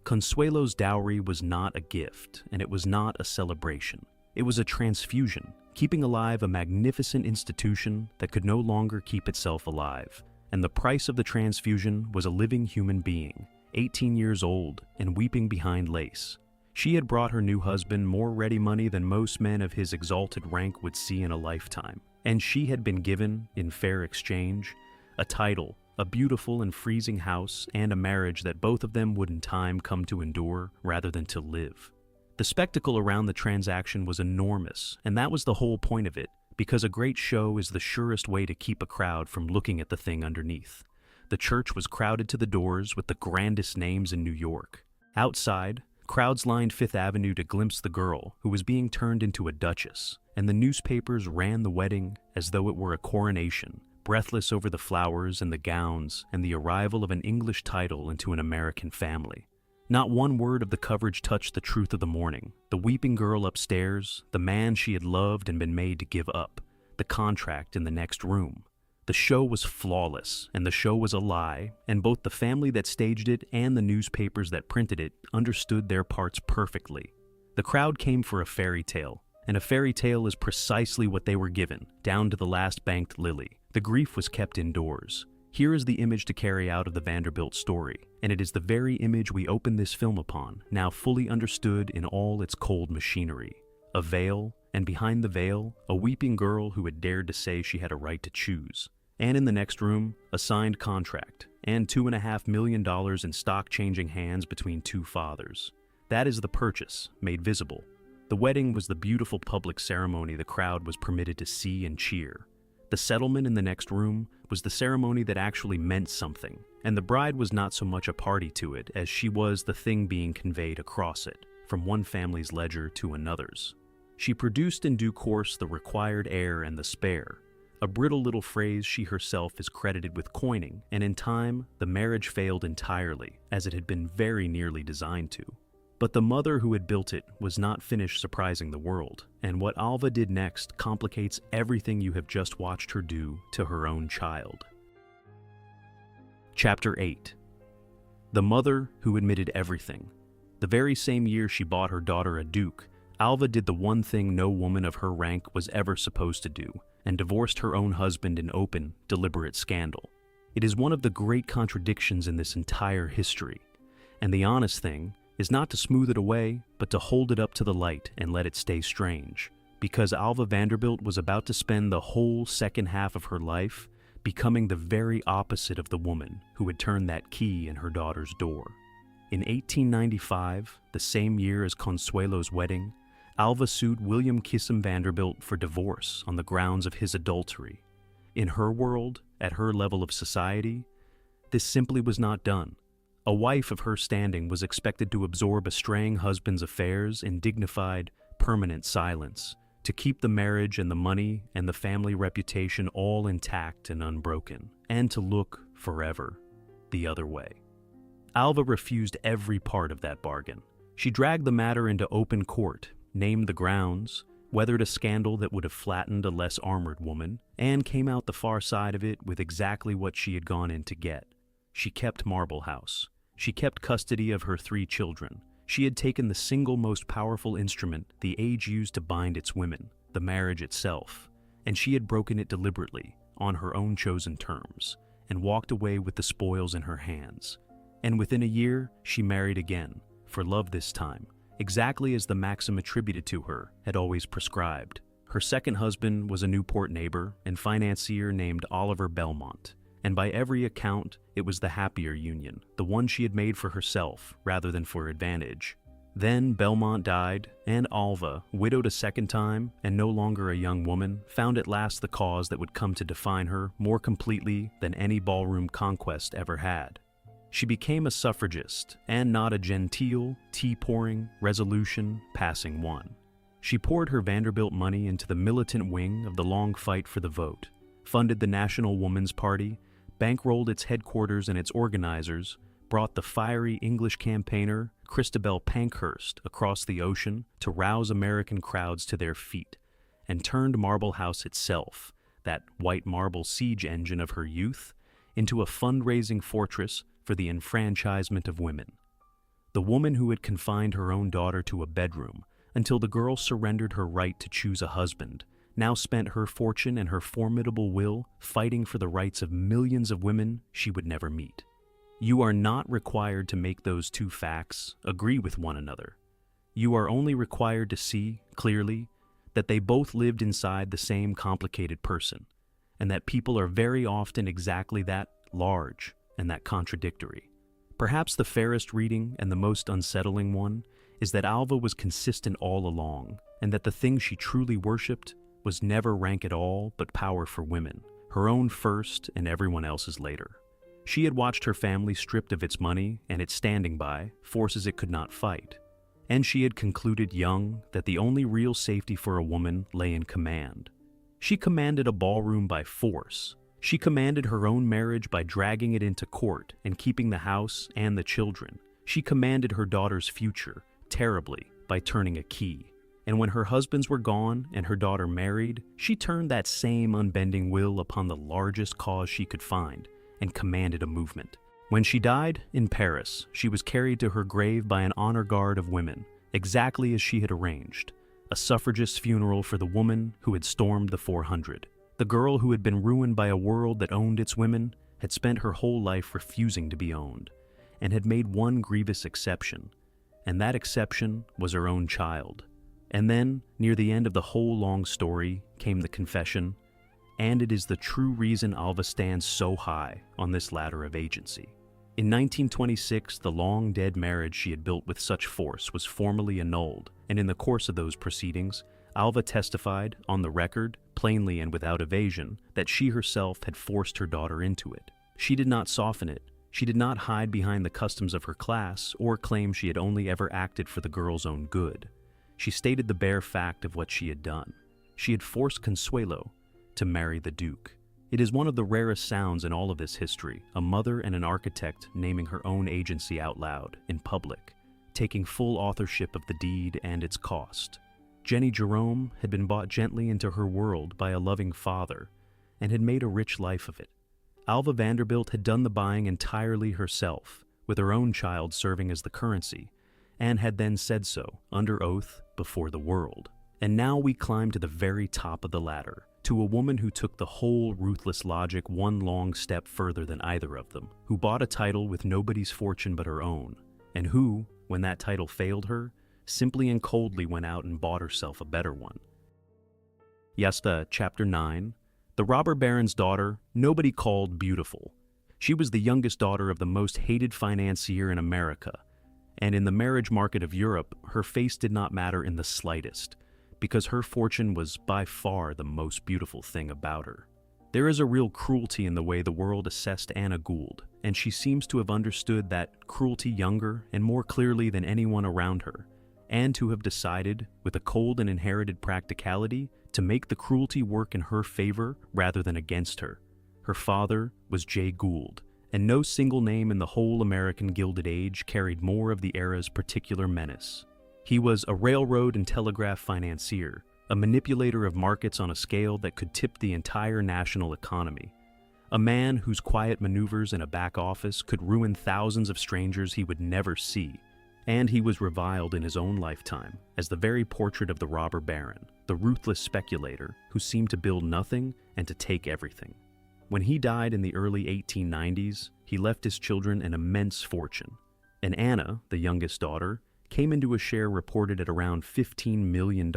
Consuelo's dowry was not a gift, and it was not a celebration. It was a transfusion, keeping alive a magnificent institution that could no longer keep itself alive. And the price of the transfusion was a living human being, 18 years old and weeping behind lace. She had brought her new husband more ready money than most men of his exalted rank would see in a lifetime. And she had been given, in fair exchange, a title, a beautiful and freezing house, and a marriage that both of them would in time come to endure rather than to live. The spectacle around the transaction was enormous, and that was the whole point of it, because a great show is the surest way to keep a crowd from looking at the thing underneath. The church was crowded to the doors with the grandest names in New York. Outside, crowds lined Fifth Avenue to glimpse the girl who was being turned into a duchess, and the newspapers ran the wedding as though it were a coronation, breathless over the flowers and the gowns and the arrival of an English title into an American family. Not one word of the coverage touched the truth of the morning. The weeping girl upstairs, the man she had loved and been made to give up, the contract in the next room. The show was flawless, and the show was a lie, and both the family that staged it and the newspapers that printed it understood their parts perfectly. The crowd came for a fairy tale, and a fairy tale is precisely what they were given, down to the last banked lily. The grief was kept indoors. Here is the image to carry out of the Vanderbilt story, and it is the very image we open this film upon, now fully understood in all its cold machinery. A veil, and behind the veil, a weeping girl who had dared to say she had a right to choose. And in the next room, a signed contract, and $2.5 million in stock changing hands between two fathers. That is the purchase, made visible. The wedding was the beautiful public ceremony the crowd was permitted to see and cheer. The settlement in the next room was the ceremony that actually meant something, and the bride was not so much a party to it as she was the thing being conveyed across it, from one family's ledger to another's. She produced in due course the required heir and the spare, a brittle little phrase she herself is credited with coining, and in time, the marriage failed entirely, as it had been very nearly designed to. But the mother who had built it was not finished surprising the world, and what Alva did next complicates everything you have just watched her do to her own child. Chapter 8. The mother who admitted everything. The very same year she bought her daughter a duke, Alva did the one thing no woman of her rank was ever supposed to do, and divorced her own husband in open, deliberate scandal. It is one of the great contradictions in this entire history, and the honest thing is not to smooth it away, but to hold it up to the light and let it stay strange, because Alva Vanderbilt was about to spend the whole second half of her life becoming the very opposite of the woman who had turned that key in her daughter's door. In 1895, the same year as Consuelo's wedding, Alva sued William Kissam Vanderbilt for divorce on the grounds of his adultery. In her world, at her level of society, this simply was not done. A wife of her standing was expected to absorb a straying husband's affairs in dignified, permanent silence, to keep the marriage and the money and the family reputation all intact and unbroken, and to look forever the other way. Alva refused every part of that bargain. She dragged the matter into open court, named the grounds, weathered a scandal that would have flattened a less armored woman, and came out the far side of it with exactly what she had gone in to get. She kept Marble House. She kept custody of her 3 children. She had taken the single most powerful instrument the age used to bind its women, the marriage itself, and she had broken it deliberately, on her own chosen terms, and walked away with the spoils in her hands. And within a year, she married again, for love this time, exactly as the maxim attributed to her had always prescribed. Her second husband was a Newport neighbor and financier named Oliver Belmont, and by every account, it was the happier union, the one she had made for herself rather than for advantage. Then Belmont died, and Alva, widowed a second time and no longer a young woman, found at last the cause that would come to define her more completely than any ballroom conquest ever had. She became a suffragist, and not a genteel, tea-pouring, resolution, passing one. She poured her Vanderbilt money into the militant wing of the long fight for the vote, funded the National Woman's Party, bankrolled its headquarters and its organizers, brought the fiery English campaigner Christabel Pankhurst across the ocean to rouse American crowds to their feet, and turned Marble House itself, that white marble siege engine of her youth, into a fundraising fortress for the enfranchisement of women. The woman who had confined her own daughter to a bedroom until the girl surrendered her right to choose a husband now spent her fortune and her formidable will fighting for the rights of millions of women she would never meet. You are not required to make those two facts agree with one another. You are only required to see, clearly, that they both lived inside the same complicated person, and that people are very often exactly that large and that contradictory. Perhaps the fairest reading and the most unsettling one is that Alva was consistent all along, and that the thing she truly worshipped was never rank at all but power for women, her own first and everyone else's later. She had watched her family stripped of its money and its standing by, forces it could not fight. And she had concluded young that the only real safety for a woman lay in command. She commanded a ballroom by force. She commanded her own marriage by dragging it into court and keeping the house and the children. She commanded her daughter's future, terribly, by turning a key. And when her husbands were gone and her daughter married, she turned that same unbending will upon the largest cause she could find and commanded a movement. When she died in Paris, she was carried to her grave by an honor guard of women, exactly as she had arranged, a suffragist funeral for the woman who had stormed the 400. The girl who had been ruined by a world that owned its women had spent her whole life refusing to be owned, and had made one grievous exception, and that exception was her own child. And then, near the end of the whole long story, came the confession, and it is the true reason Alva stands so high on this ladder of agency. In 1926, the long-dead marriage she had built with such force was formally annulled, and in the course of those proceedings, Alva testified, on the record, plainly and without evasion, that she herself had forced her daughter into it. She did not soften it. She did not hide behind the customs of her class or claim she had only ever acted for the girl's own good. She stated the bare fact of what she had done. She had forced Consuelo to marry the Duke. It is one of the rarest sounds in all of this history, a mother and an architect naming her own agency out loud, in public, taking full authorship of the deed and its cost. Jennie Jerome had been brought gently into her world by a loving father and had made a rich life of it. Alva Vanderbilt had done the buying entirely herself, with her own child serving as the currency, and had then said so, under oath, before the world. And now we climb to the very top of the ladder, to a woman who took the whole ruthless logic one long step further than either of them, who bought a title with nobody's fortune but her own, and who, when that title failed her, simply and coldly went out and bought herself a better one. Yasta, Chapter 9. The robber baron's daughter, nobody called beautiful. She was the youngest daughter of the most hated financier in America, and in the marriage market of Europe, her face did not matter in the slightest, because her fortune was by far the most beautiful thing about her. There is a real cruelty in the way the world assessed Anna Gould, and she seems to have understood that cruelty younger and more clearly than anyone around her, and to have decided, with a cold and inherited practicality, to make the cruelty work in her favor rather than against her. Her father was Jay Gould, and no single name in the whole American Gilded Age carried more of the era's particular menace. He was a railroad and telegraph financier, a manipulator of markets on a scale that could tip the entire national economy. A man whose quiet maneuvers in a back office could ruin thousands of strangers he would never see. And he was reviled in his own lifetime as the very portrait of the robber baron, the ruthless speculator who seemed to build nothing and to take everything. When he died in the early 1890s, he left his children an immense fortune. And Anna, the youngest daughter, came into a share reported at around $15 million.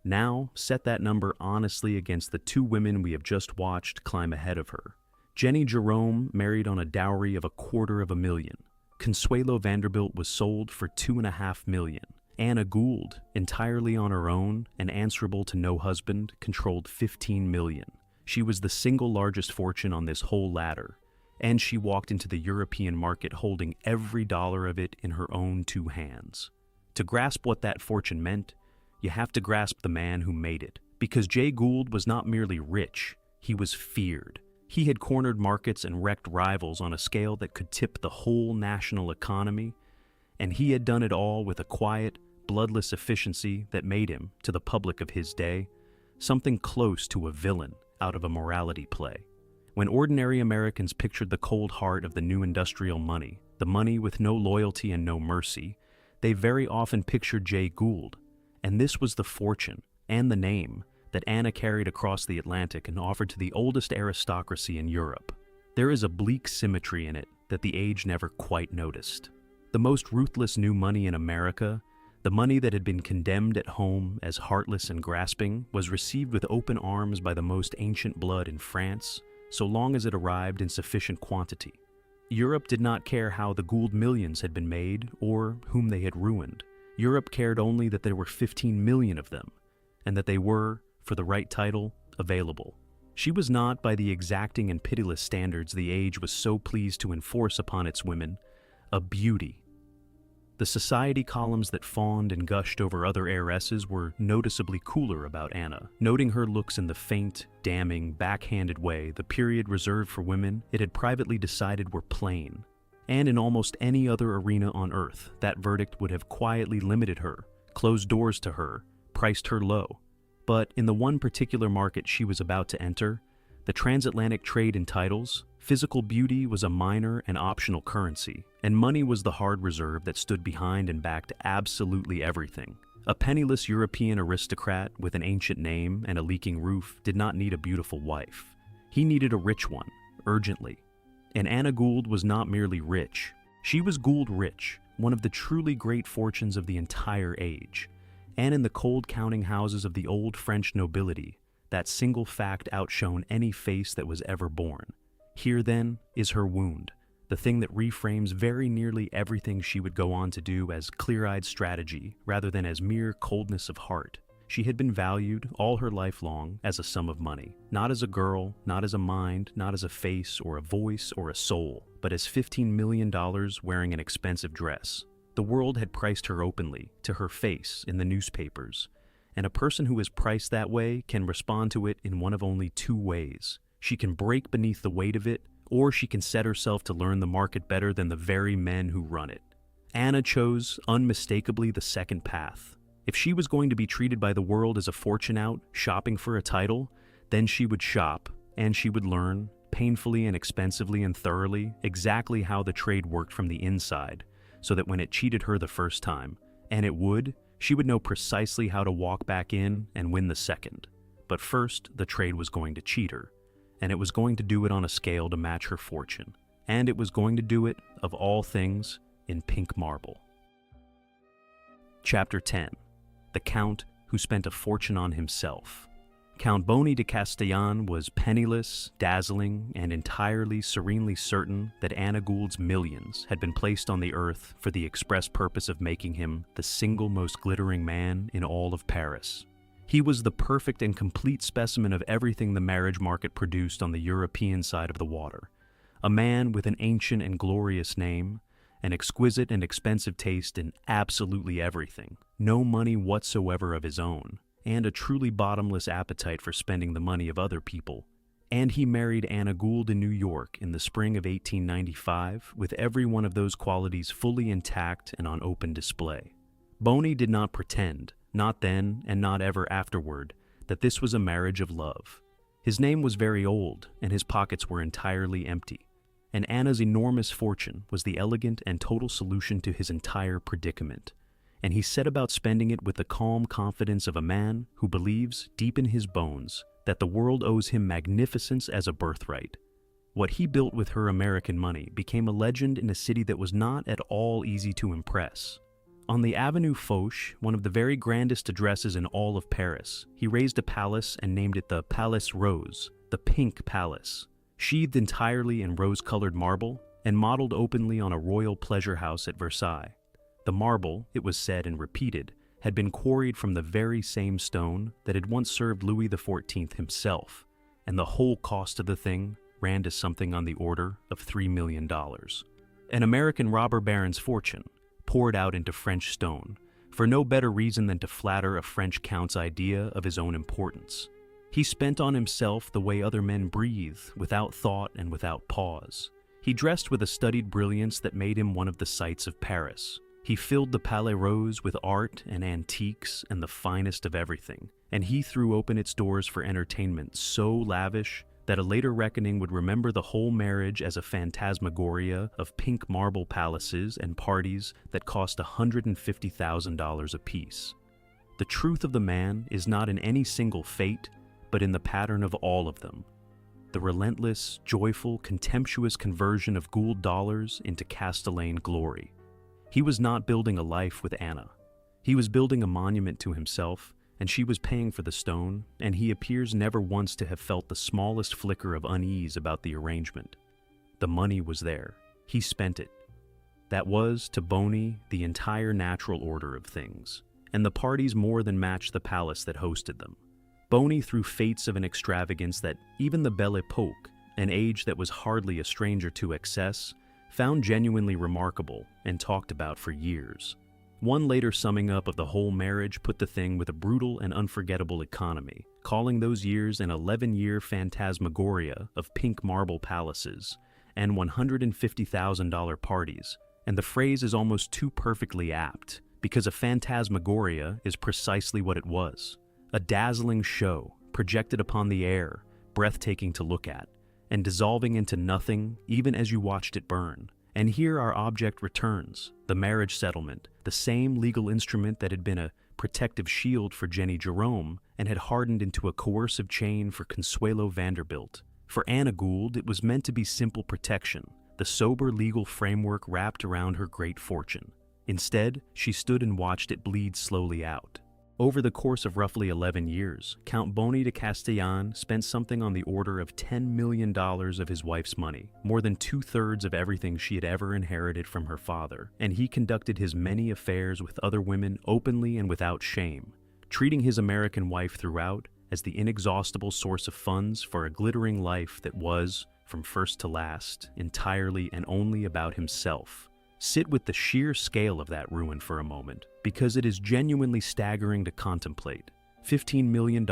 Now, set that number honestly against the two women we have just watched climb ahead of her. Jennie Jerome married on a dowry of $250,000. Consuelo Vanderbilt was sold for $2.5 million. Anna Gould, entirely on her own and answerable to no husband, controlled $15 million. She was the single largest fortune on this whole ladder, and she walked into the European market holding every dollar of it in her own two hands. To grasp what that fortune meant, you have to grasp the man who made it, because Jay Gould was not merely rich, he was feared. He had cornered markets and wrecked rivals on a scale that could tip the whole national economy, and he had done it all with a quiet, bloodless efficiency that made him, to the public of his day, something close to a villain out of a morality play. When ordinary Americans pictured the cold heart of the new industrial money, the money with no loyalty and no mercy, they very often pictured Jay Gould, and this was the fortune and the name that Anna carried across the Atlantic and offered to the oldest aristocracy in Europe. There is a bleak symmetry in it that the age never quite noticed. The most ruthless new money in America, the money that had been condemned at home as heartless and grasping, was received with open arms by the most ancient blood in France, so long as it arrived in sufficient quantity. Europe did not care how the Gould millions had been made or whom they had ruined. Europe cared only that there were 15 million of them, and that they were, for the right title, available. She was not, by the exacting and pitiless standards the age was so pleased to enforce upon its women, a beauty. The society columns that fawned and gushed over other heiresses were noticeably cooler about Anna, noting her looks in the faint, damning, backhanded way the period reserved for women it had privately decided were plain. And in almost any other arena on earth, that verdict would have quietly limited her, closed doors to her, priced her low. But in the one particular market she was about to enter, the transatlantic trade in titles, physical beauty was a minor and optional currency, and money was the hard reserve that stood behind and backed absolutely everything. A penniless European aristocrat with an ancient name and a leaking roof did not need a beautiful wife. He needed a rich one, urgently. And Anna Gould was not merely rich. She was Gould rich, one of the truly great fortunes of the entire age. And in the cold counting houses of the old French nobility, that single fact outshone any face that was ever born. Here, then, is her wound, the thing that reframes very nearly everything she would go on to do as clear-eyed strategy rather than as mere coldness of heart. She had been valued all her life long as a sum of money, not as a girl, not as a mind, not as a face or a voice or a soul, but as $15 million wearing an expensive dress. The world had priced her openly, to her face, in the newspapers, and a person who is priced that way can respond to it in one of only two ways. She can break beneath the weight of it, or she can set herself to learn the market better than the very men who run it. Anna chose, unmistakably, the second path. If she was going to be treated by the world as a fortune out, shopping for a title, then she would shop, and she would learn, painfully and expensively and thoroughly, exactly how the trade worked from the inside, so that when it cheated her the first time, and it would, she would know precisely how to walk back in and win the second. But first, the trade was going to cheat her, and it was going to do it on a scale to match her fortune, and it was going to do it, of all things, in pink marble. Chapter 10. The Count Who Spent a Fortune on Himself. Count Boni de Castellane was penniless, dazzling, and entirely serenely certain that Anna Gould's millions had been placed on the earth for the express purpose of making him the single most glittering man in all of Paris. He was the perfect and complete specimen of everything the marriage market produced on the European side of the water. A man with an ancient and glorious name, an exquisite and expensive taste in absolutely everything, no money whatsoever of his own, and a truly bottomless appetite for spending the money of other people. And he married Anna Gould in New York in the spring of 1895, with every one of those qualities fully intact and on open display. Boni did not pretend, not then and not ever afterward, that this was a marriage of love. His name was very old, and his pockets were entirely empty. And Anna's enormous fortune was the elegant and total solution to his entire predicament. And he set about spending it with the calm confidence of a man who believes, deep in his bones, that the world owes him magnificence as a birthright. What he built with her American money became a legend in a city that was not at all easy to impress. On the Avenue Foch, one of the very grandest addresses in all of Paris, he raised a palace and named it the Palais Rose, the Pink Palace, sheathed entirely in rose-colored marble and modeled openly on a royal pleasure house at Versailles. The marble, it was said and repeated, had been quarried from the very same stone that had once served Louis XIV himself, and the whole cost of the thing ran to something on the order of $3 million. An American robber baron's fortune, poured out into French stone, for no better reason than to flatter a French count's idea of his own importance. He spent on himself the way other men breathe, without thought and without pause. He dressed with a studied brilliance that made him one of the sights of Paris. He filled the Palais Rose with art and antiques and the finest of everything, and he threw open its doors for entertainment so lavish that a later reckoning would remember the whole marriage as a phantasmagoria of pink marble palaces and parties that cost $150,000 apiece. The truth of the man is not in any single fate, but in the pattern of all of them. The relentless, joyful, contemptuous conversion of Gould dollars into Castellane glory. He was not building a life with Anna. He was building a monument to himself, and she was paying for the stone, and he appears never once to have felt the smallest flicker of unease about the arrangement. The money was there. He spent it. That was, to Boni, the entire natural order of things, and the parties more than matched the palace that hosted them. Boni threw fetes of an extravagance that even the Belle Époque, an age that was hardly a stranger to excess, found genuinely remarkable and talked about for years. One later summing up of the whole marriage put the thing with a brutal and unforgettable economy, calling those years an 11-year phantasmagoria of pink marble palaces and $150,000 parties, and the phrase is almost too perfectly apt, because a phantasmagoria is precisely what it was. A dazzling show, projected upon the air, breathtaking to look at, and dissolving into nothing even as you watched it burn. And here our object returns, the marriage settlement, the same legal instrument that had been a protective shield for Jennie Jerome and had hardened into a coercive chain for Consuelo Vanderbilt. For Anna Gould, it was meant to be simple protection, the sober legal framework wrapped around her great fortune. Instead, she stood and watched it bleed slowly out. Over the course of roughly 11 years, Count Boni de Castellane spent something on the order of $10 million of his wife's money, more than 2/3 of everything she had ever inherited from her father, and he conducted his many affairs with other women openly and without shame, treating his American wife throughout as the inexhaustible source of funds for a glittering life that was, from first to last, entirely and only about himself. Sit with the sheer scale of that ruin for a moment, because it is genuinely staggering to contemplate. $15 million,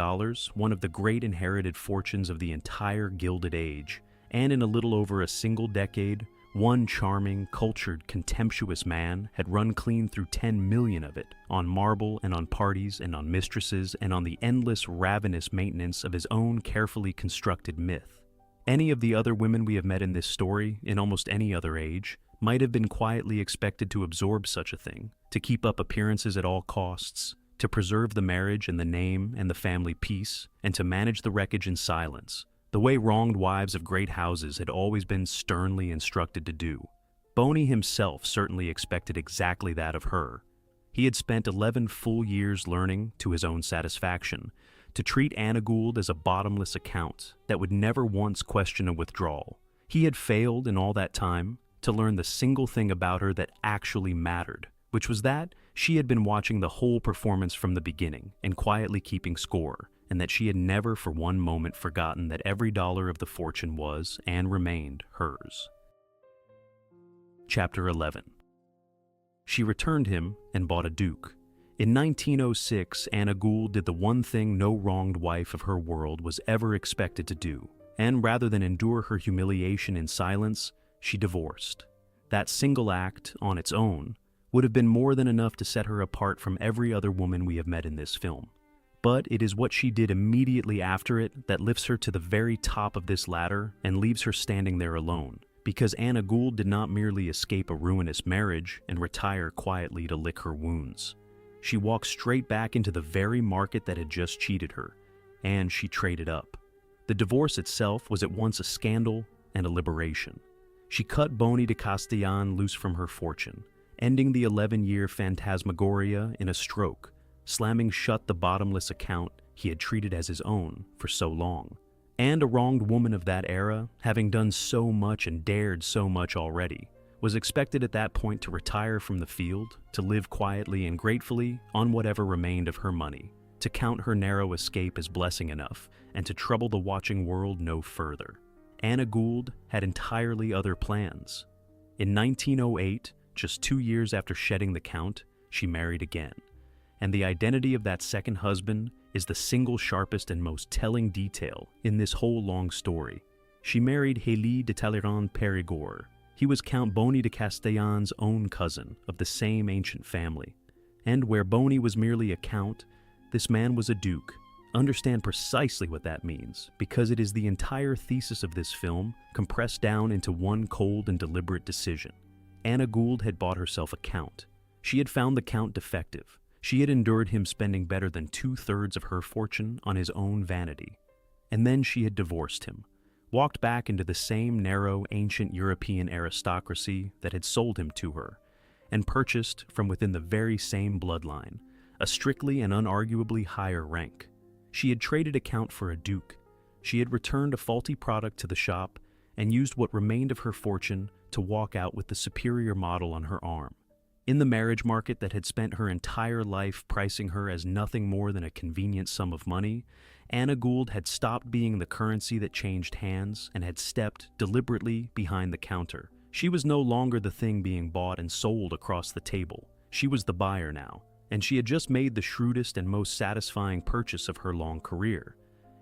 one of the great inherited fortunes of the entire Gilded Age, and in a little over a single decade, one charming, cultured, contemptuous man had run clean through 10 million of it, on marble and on parties and on mistresses and on the endless, ravenous maintenance of his own carefully constructed myth. Any of the other women we have met in this story, in almost any other age, might have been quietly expected to absorb such a thing, to keep up appearances at all costs, to preserve the marriage and the name and the family peace, and to manage the wreckage in silence, the way wronged wives of great houses had always been sternly instructed to do. Boni himself certainly expected exactly that of her. He had spent 11 full years learning, to his own satisfaction, to treat Anna Gould as a bottomless account that would never once question a withdrawal. He had failed in all that time to learn the single thing about her that actually mattered, which was that she had been watching the whole performance from the beginning and quietly keeping score, and that she had never for one moment forgotten that every dollar of the fortune was and remained hers. Chapter 11. She returned him and bought a duke. In 1906, Anna Gould did the one thing no wronged wife of her world was ever expected to do, and rather than endure her humiliation in silence, she divorced. That single act, on its own, would have been more than enough to set her apart from every other woman we have met in this film. But it is what she did immediately after it that lifts her to the very top of this ladder and leaves her standing there alone, because Anna Gould did not merely escape a ruinous marriage and retire quietly to lick her wounds. She walked straight back into the very market that had just cheated her, and she traded up. The divorce itself was at once a scandal and a liberation. She cut Boni de Castellane loose from her fortune, ending the 11-year phantasmagoria in a stroke, slamming shut the bottomless account he had treated as his own for so long. And a wronged woman of that era, having done so much and dared so much already, was expected at that point to retire from the field, to live quietly and gratefully on whatever remained of her money, to count her narrow escape as blessing enough, and to trouble the watching world no further. Anna Gould had entirely other plans. In 1908, just 2 years after shedding the Count, she married again. And the identity of that second husband is the single sharpest and most telling detail in this whole long story. She married Heiresses de Talleyrand Périgord. He was Count Boni de Castellane's own cousin of the same ancient family. And where Boni was merely a count, this man was a duke. Understand precisely what that means, because it is the entire thesis of this film compressed down into one cold and deliberate decision. Anna Gould had bought herself a count. She had found the count defective. She had endured him spending better than 2/3 of her fortune on his own vanity. And then she had divorced him, walked back into the same narrow, ancient European aristocracy that had sold him to her, and purchased, from within the very same bloodline, a strictly and unarguably higher rank. She had traded a count for a duke. She had returned a faulty product to the shop and used what remained of her fortune to walk out with the superior model on her arm. In the marriage market that had spent her entire life pricing her as nothing more than a convenient sum of money, Anna Gould had stopped being the currency that changed hands and had stepped deliberately behind the counter. She was no longer the thing being bought and sold across the table. She was the buyer now, and she had just made the shrewdest and most satisfying purchase of her long career.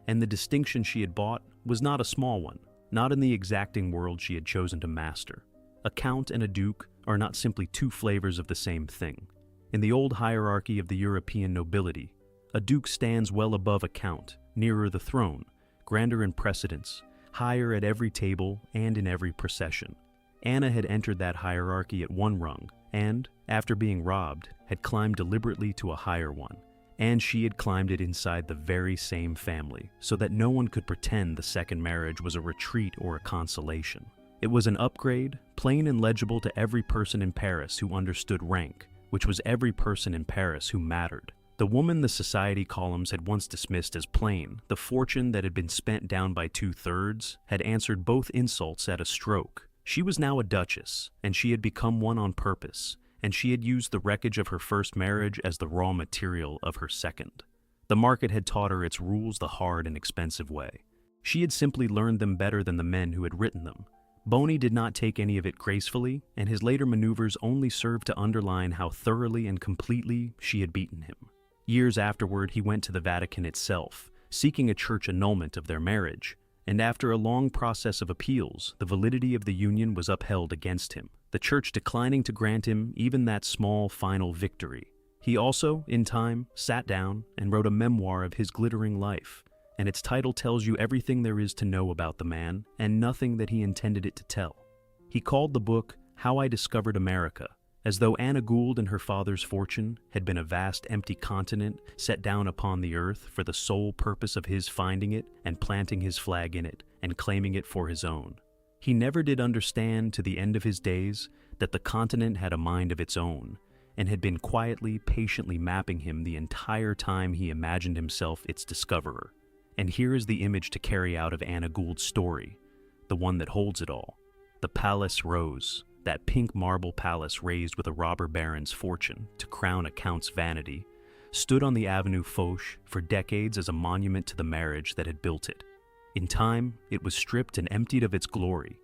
And the distinction she had bought was not a small one, not in the exacting world she had chosen to master. A count and a duke are not simply two flavors of the same thing. In the old hierarchy of the European nobility, a duke stands well above a count, nearer the throne, grander in precedence, higher at every table and in every procession. Anna had entered that hierarchy at one rung, and, after being robbed, had climbed deliberately to a higher one. And she had climbed it inside the very same family, so that no one could pretend the second marriage was a retreat or a consolation. It was an upgrade, plain and legible to every person in Paris who understood rank, which was every person in Paris who mattered. The woman the society columns had once dismissed as plain, the fortune that had been spent down by 2/3, had answered both insults at a stroke. She was now a duchess, and she had become one on purpose, and she had used the wreckage of her first marriage as the raw material of her second. The market had taught her its rules the hard and expensive way. She had simply learned them better than the men who had written them. Boni did not take any of it gracefully, and his later maneuvers only served to underline how thoroughly and completely she had beaten him. Years afterward, he went to the Vatican itself, seeking a church annulment of their marriage, and after a long process of appeals, the validity of the union was upheld against him, the church declining to grant him even that small final victory. He also, in time, sat down and wrote a memoir of his glittering life, and its title tells you everything there is to know about the man and nothing that he intended it to tell. He called the book How I Discovered America, as though Anna Gould and her father's fortune had been a vast empty continent set down upon the earth for the sole purpose of his finding it and planting his flag in it and claiming it for his own. He never did understand to the end of his days that the continent had a mind of its own and had been quietly, patiently mapping him the entire time he imagined himself its discoverer. And here is the image to carry out of Anna Gould's story, the one that holds it all. The Palais Rose, that pink marble palace raised with a robber baron's fortune to crown a count's vanity, stood on the Avenue Foch for decades as a monument to the marriage that had built it. In time, it was stripped and emptied of its glory,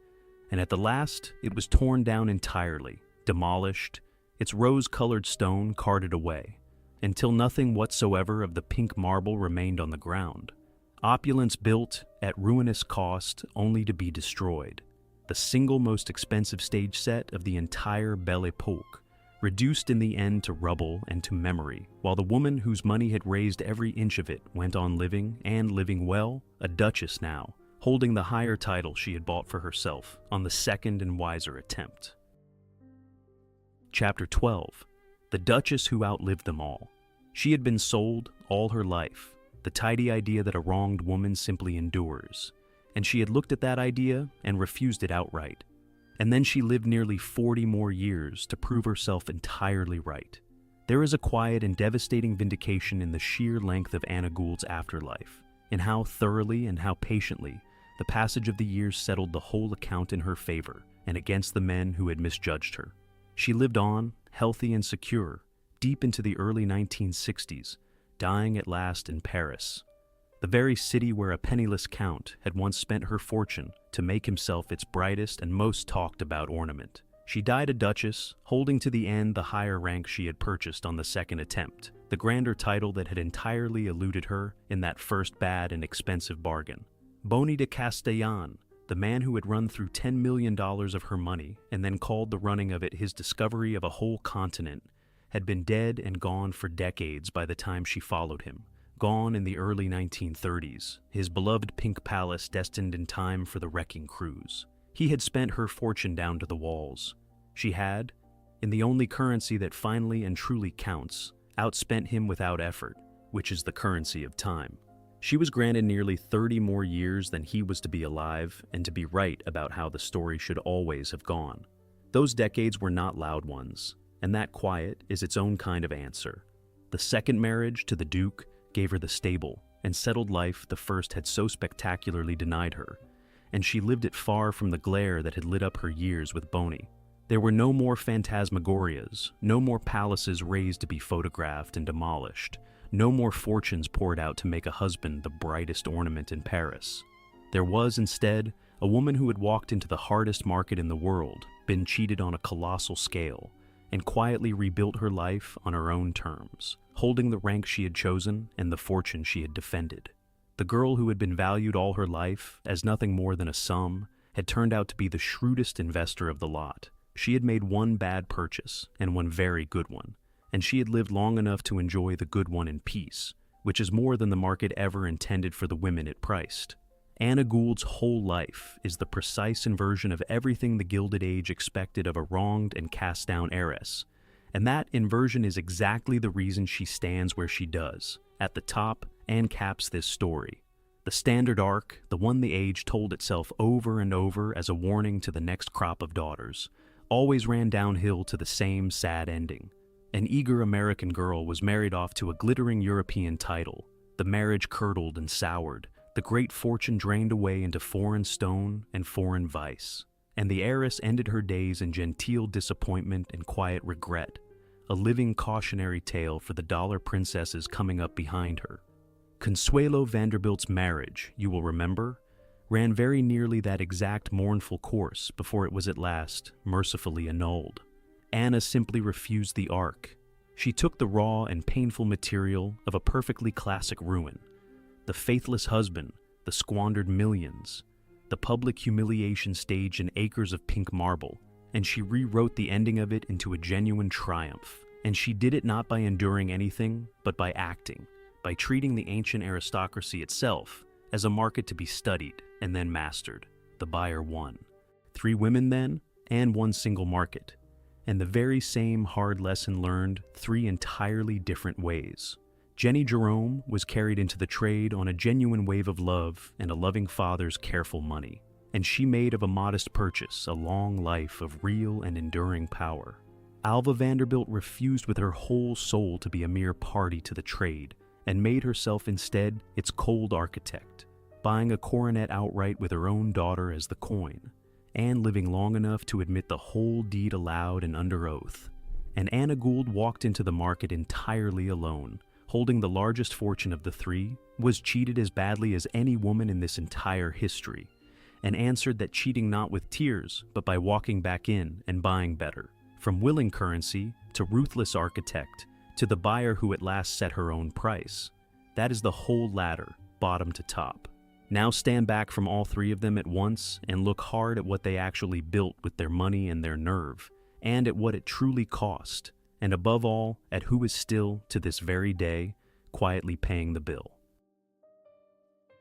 and at the last, it was torn down entirely, demolished, its rose-colored stone carted away, until nothing whatsoever of the pink marble remained on the ground. Opulence built, at ruinous cost, only to be destroyed. The single most expensive stage set of the entire Belle Époque, reduced in the end to rubble and to memory, while the woman whose money had raised every inch of it went on living, and living well, a duchess now, holding the higher title she had bought for herself on the second and wiser attempt. Chapter 12. The Duchess Who Outlived Them All. She had been sold all her life, the tidy idea that a wronged woman simply endures, and she had looked at that idea and refused it outright. And then she lived nearly 40 more years to prove herself entirely right. There is a quiet and devastating vindication in the sheer length of Anna Gould's afterlife, in how thoroughly and how patiently the passage of the years settled the whole account in her favor and against the men who had misjudged her. She lived on, healthy and secure, deep into the early 1960s, dying at last in Paris, the very city where a penniless count had once spent her fortune to make himself its brightest and most talked about ornament. She died a duchess, holding to the end the higher rank she had purchased on the second attempt, the grander title that had entirely eluded her in that first bad and expensive bargain. Boni de Castellane, the man who had run through $10 million of her money and then called the running of it his discovery of a whole continent, had been dead and gone for decades by the time she followed him. Gone in the early 1930s, his beloved pink palace destined in time for the wrecking cruise. He had spent her fortune down to the walls. She had, in the only currency that finally and truly counts, outspent him without effort, which is the currency of time. She was granted nearly 30 more years than he was to be alive and to be right about how the story should always have gone. Those decades were not loud ones, and that quiet is its own kind of answer. The second marriage to the Duke gave her the stable and settled life the first had so spectacularly denied her, and she lived it far from the glare that had lit up her years with Boni. There were no more phantasmagorias, no more palaces raised to be photographed and demolished, no more fortunes poured out to make a husband the brightest ornament in Paris. There was, instead, a woman who had walked into the hardest market in the world, been cheated on a colossal scale, and quietly rebuilt her life on her own terms, holding the rank she had chosen and the fortune she had defended. The girl who had been valued all her life as nothing more than a sum had turned out to be the shrewdest investor of the lot. She had made one bad purchase and one very good one, and she had lived long enough to enjoy the good one in peace, which is more than the market ever intended for the women it priced. Anna Gould's whole life is the precise inversion of everything the Gilded Age expected of a wronged and cast-down heiress, and that inversion is exactly the reason she stands where she does, at the top, and caps this story. The standard arc, the one the age told itself over and over as a warning to the next crop of daughters, always ran downhill to the same sad ending. An eager American girl was married off to a glittering European title. The marriage curdled and soured, the great fortune drained away into foreign stone and foreign vice, and the heiress ended her days in genteel disappointment and quiet regret, a living cautionary tale for the dollar princesses coming up behind her. Consuelo Vanderbilt's marriage, you will remember, ran very nearly that exact mournful course before it was at last mercifully annulled. Anna simply refused the arc. She took the raw and painful material of a perfectly classic ruin, the faithless husband, the squandered millions, the public humiliation stage in acres of pink marble, and she rewrote the ending of it into a genuine triumph. And she did it not by enduring anything, but by acting, by treating the ancient aristocracy itself as a market to be studied and then mastered. The buyer won. 3 women then, and 1 single market. And the very same hard lesson learned 3 entirely different ways. Jennie Jerome was carried into the trade on a genuine wave of love and a loving father's careful money, and she made of a modest purchase a long life of real and enduring power. Alva Vanderbilt refused with her whole soul to be a mere party to the trade, and made herself instead its cold architect, buying a coronet outright with her own daughter as the coin, and living long enough to admit the whole deed aloud and under oath. And Anna Gould walked into the market entirely alone, holding the largest fortune of the 3, was cheated as badly as any woman in this entire history, and answered that cheating not with tears, but by walking back in and buying better. From willing currency to ruthless architect to the buyer who at last set her own price. That is the whole ladder, bottom to top. Now stand back from all 3 of them at once and look hard at what they actually built with their money and their nerve, and at what it truly cost, and above all, at who is still, to this very day, quietly paying the bill.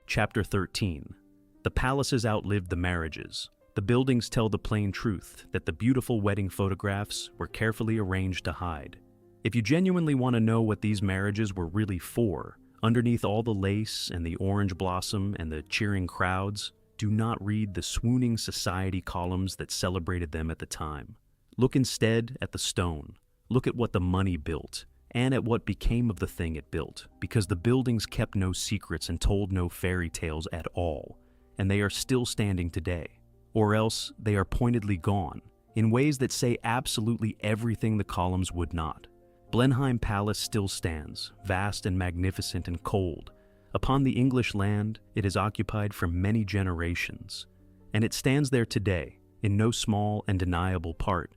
Chapter 13. The palaces outlived the marriages. The buildings tell the plain truth that the beautiful wedding photographs were carefully arranged to hide. If you genuinely want to know what these marriages were really for, underneath all the lace and the orange blossom and the cheering crowds, do not read the swooning society columns that celebrated them at the time. Look instead at the stone. Look at what the money built, and at what became of the thing it built, because the buildings kept no secrets and told no fairy tales at all, and they are still standing today. Or else they are pointedly gone, in ways that say absolutely everything the columns would not. Blenheim Palace still stands, vast and magnificent and cold. Upon the English land it is occupied for many generations, and it stands there today, in no small and deniable part,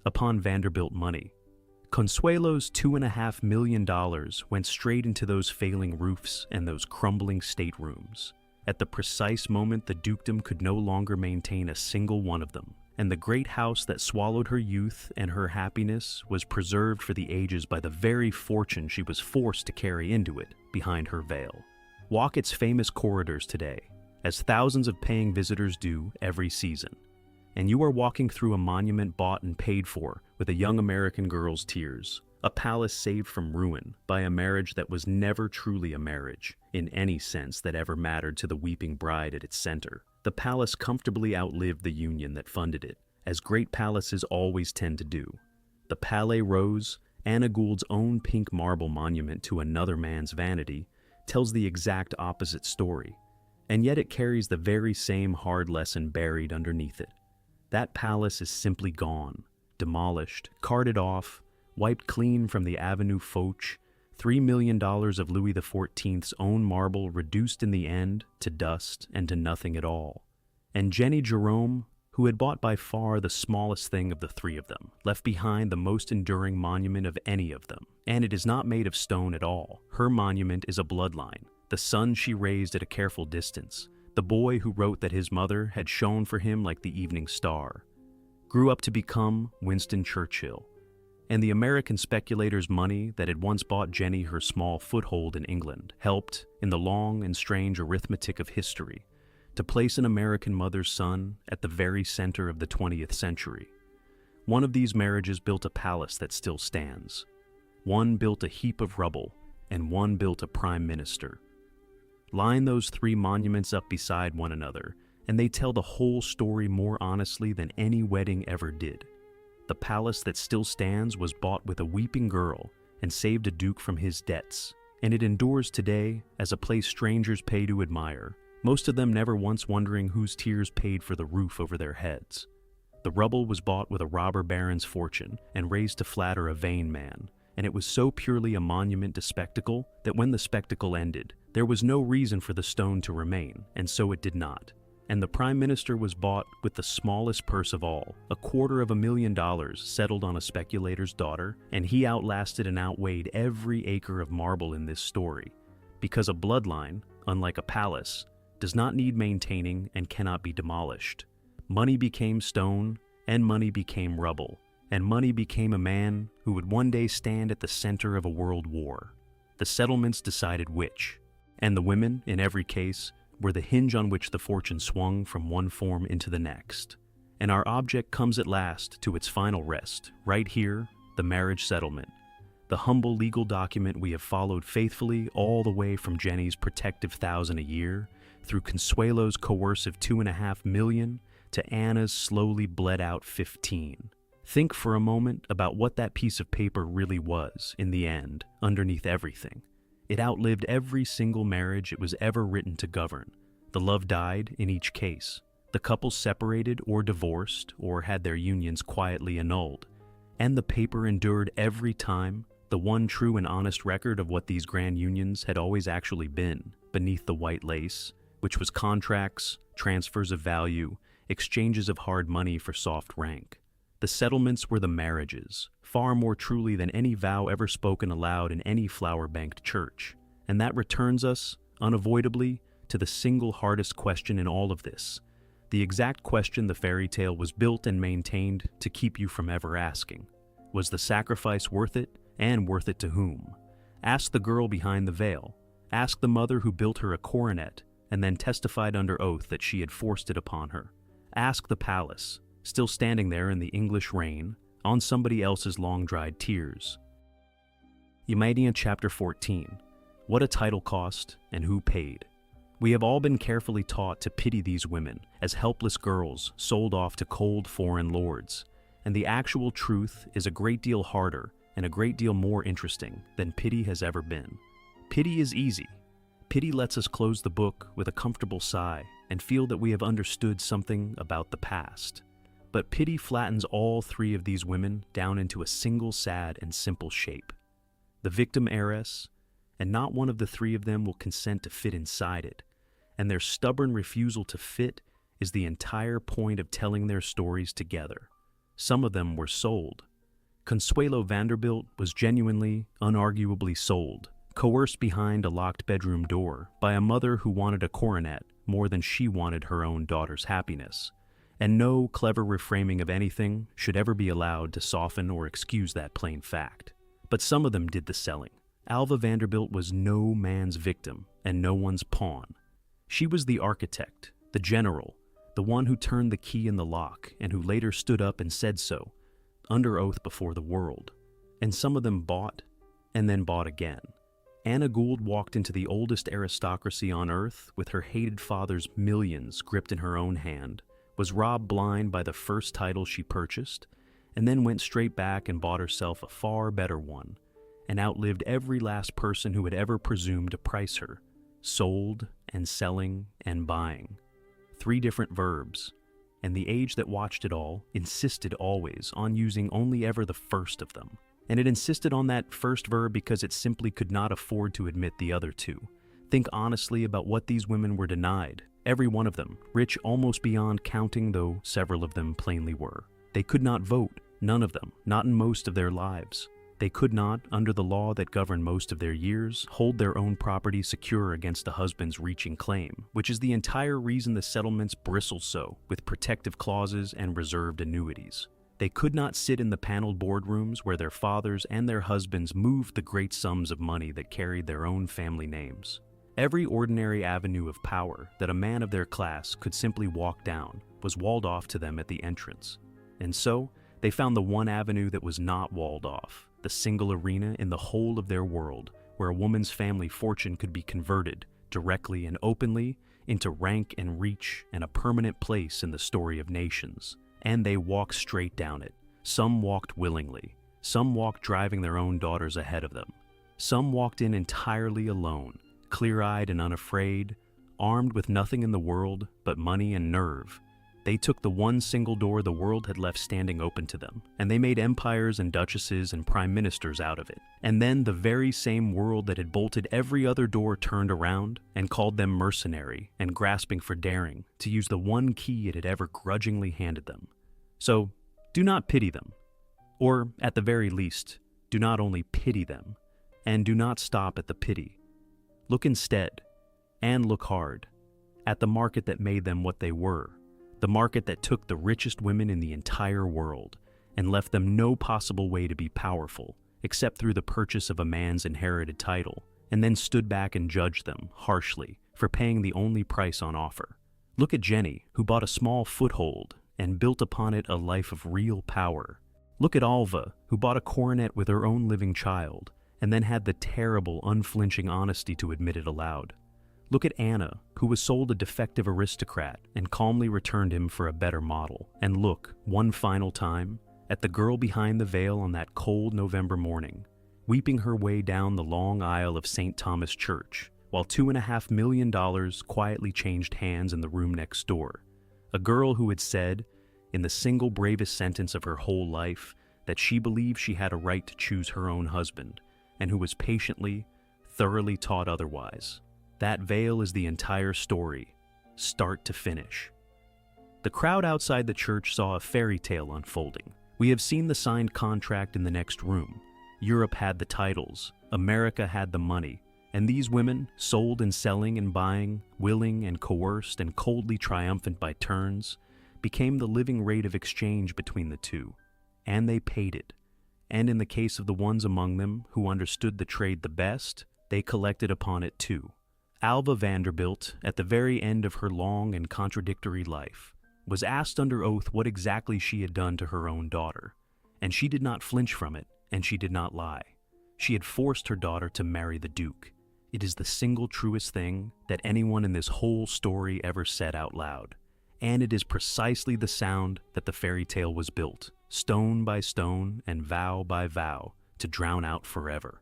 upon Vanderbilt money. Consuelo's $2.5 million went straight into those failing roofs and those crumbling staterooms. At the precise moment the dukedom could no longer maintain a single one of them, and the great house that swallowed her youth and her happiness was preserved for the ages by the very fortune she was forced to carry into it behind her veil. Walk its famous corridors today, as thousands of paying visitors do every season, and you are walking through a monument bought and paid for with a young American girl's tears, a palace saved from ruin by a marriage that was never truly a marriage, in any sense that ever mattered to the weeping bride at its center. The palace comfortably outlived the union that funded it, as great palaces always tend to do. The Palais Rose, Anna Gould's own pink marble monument to another man's vanity, tells the exact opposite story, and yet it carries the very same hard lesson buried underneath it. That palace is simply gone, demolished, carted off, wiped clean from the Avenue Foch, $3 million of Louis XIV's own marble reduced in the end to dust and to nothing at all. And Jennie Jerome, who had bought by far the smallest thing of the 3 of them, left behind the most enduring monument of any of them. And it is not made of stone at all. Her monument is a bloodline, the son she raised at a careful distance, the boy who wrote that his mother had shone for him like the evening star, grew up to become Winston Churchill. And the American speculator's money that had once bought Jennie her small foothold in England helped, in the long and strange arithmetic of history, to place an American mother's son at the very center of the 20th century. One of these marriages built a palace that still stands. One built a heap of rubble, and one built a prime minister. Line those 3 monuments up beside one another, and they tell the whole story more honestly than any wedding ever did. The palace that still stands was bought with a weeping girl and saved a duke from his debts, and it endures today as a place strangers pay to admire, most of them never once wondering whose tears paid for the roof over their heads. The rubble was bought with a robber baron's fortune and raised to flatter a vain man, and it was so purely a monument to spectacle that when the spectacle ended, there was no reason for the stone to remain, and so it did not. And the prime minister was bought with the smallest purse of all, $250,000 settled on a speculator's daughter, and he outlasted and outweighed every acre of marble in this story, because a bloodline, unlike a palace, does not need maintaining and cannot be demolished. Money became stone, and money became rubble, and money became a man who would one day stand at the center of a world war. The settlements decided which, and the women, in every case, were the hinge on which the fortune swung from one form into the next. And our object comes at last to its final rest, right here, the marriage settlement. The humble legal document we have followed faithfully all the way from Jennie's protective 1,000 a year, through Consuelo's coercive 2.5 million, to Anna's slowly bled out 15. Think for a moment about what that piece of paper really was, in the end, underneath everything. It outlived every single marriage it was ever written to govern. The love died in each case. The couples separated or divorced or had their unions quietly annulled. And the paper endured every time, the one true and honest record of what these grand unions had always actually been, beneath the white lace, which was contracts, transfers of value, exchanges of hard money for soft rank. The settlements were the marriages, far more truly than any vow ever spoken aloud in any flower-banked church. And that returns us, unavoidably, to the single hardest question in all of this, the exact question the fairy tale was built and maintained to keep you from ever asking. Was the sacrifice worth it, and worth it to whom? Ask the girl behind the veil. Ask the mother who built her a coronet and then testified under oath that she had forced it upon her. Ask the palace, still standing there in the English rain, on somebody else's long-dried tears. Eumedion Chapter 14. What a title cost, and who paid. We have all been carefully taught to pity these women as helpless girls sold off to cold foreign lords, and the actual truth is a great deal harder and a great deal more interesting than pity has ever been. Pity is easy. Pity lets us close the book with a comfortable sigh and feel that we have understood something about the past. But pity flattens all three of these women down into a single sad and simple shape. The victim heiress, and not one of the three of them will consent to fit inside it, and their stubborn refusal to fit is the entire point of telling their stories together. Some of them were sold. Consuelo Vanderbilt was genuinely, unarguably sold, coerced behind a locked bedroom door by a mother who wanted a coronet more than she wanted her own daughter's happiness. And no clever reframing of anything should ever be allowed to soften or excuse that plain fact. But some of them did the selling. Alva Vanderbilt was no man's victim and no one's pawn. She was the architect, the general, the one who turned the key in the lock and who later stood up and said so, under oath before the world. And some of them bought and then bought again. Anna Gould walked into the oldest aristocracy on earth with her hated father's millions gripped in her own hand, was robbed blind by the first title she purchased, and then went straight back and bought herself a far better one, and outlived every last person who had ever presumed to price her, sold and selling and buying. 3 different verbs, and the age that watched it all insisted always on using only ever the first of them. And it insisted on that first verb because it simply could not afford to admit the other 2. Think honestly about what these women were denied. Every one of them, rich almost beyond counting, though several of them plainly were. They could not vote, none of them, not in most of their lives. They could not, under the law that governed most of their years, hold their own property secure against a husband's reaching claim, which is the entire reason the settlements bristle so with protective clauses and reserved annuities. They could not sit in the paneled boardrooms where their fathers and their husbands moved the great sums of money that carried their own family names. Every ordinary avenue of power that a man of their class could simply walk down was walled off to them at the entrance. And so, they found the one avenue that was not walled off, the single arena in the whole of their world where a woman's family fortune could be converted, directly and openly, into rank and reach and a permanent place in the story of nations. And they walked straight down it. Some walked willingly. Some walked driving their own daughters ahead of them. Some walked in entirely alone, clear-eyed and unafraid, armed with nothing in the world but money and nerve. They took the one single door the world had left standing open to them, and they made empires and duchesses and prime ministers out of it. And then the very same world that had bolted every other door turned around and called them mercenary and grasping for daring to use the one key it had ever grudgingly handed them. So, do not pity them. Or, at the very least, do not only pity them, and do not stop at the pity. Look instead, and look hard, at the market that made them what they were. The market that took the richest women in the entire world and left them no possible way to be powerful except through the purchase of a man's inherited title, and then stood back and judged them harshly for paying the only price on offer. Look at Jennie, who bought a small foothold and built upon it a life of real power. Look at Alva, who bought a coronet with her own living child, and then had the terrible, unflinching honesty to admit it aloud. Look at Anna, who was sold a defective aristocrat and calmly returned him for a better model. And look, one final time, at the girl behind the veil on that cold November morning, weeping her way down the long aisle of St. Thomas Church, while $2.5 million quietly changed hands in the room next door. A girl who had said, in the single bravest sentence of her whole life, that she believed she had a right to choose her own husband, and who was patiently, thoroughly taught otherwise. That veil is the entire story, start to finish. The crowd outside the church saw a fairy tale unfolding. We have seen the signed contract in the next room. Europe had the titles, America had the money, and these women, sold and selling and buying, willing and coerced and coldly triumphant by turns, became the living rate of exchange between the two, and they paid it. And in the case of the ones among them who understood the trade the best, they collected upon it too. Alva Vanderbilt, at the very end of her long and contradictory life, was asked under oath what exactly she had done to her own daughter, and she did not flinch from it, and she did not lie. She had forced her daughter to marry the Duke. It is the single truest thing that anyone in this whole story ever said out loud. And it is precisely the sound that the fairy tale was built, stone by stone and vow by vow, to drown out forever.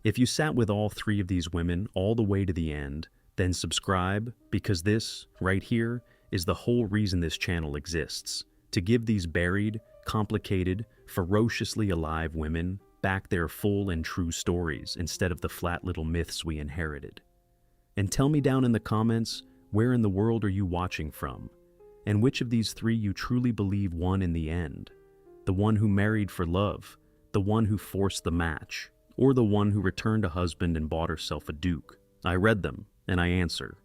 If you sat with all three of these women all the way to the end, then subscribe, because this, right here, is the whole reason this channel exists, to give these buried, complicated, ferociously alive women back their full and true stories instead of the flat little myths we inherited. And tell me down in the comments, where in the world are you watching from? And which of these three you truly believe won in the end? The one who married for love, the one who forced the match, or the one who returned a husband and bought herself a duke? I read them, and I answer,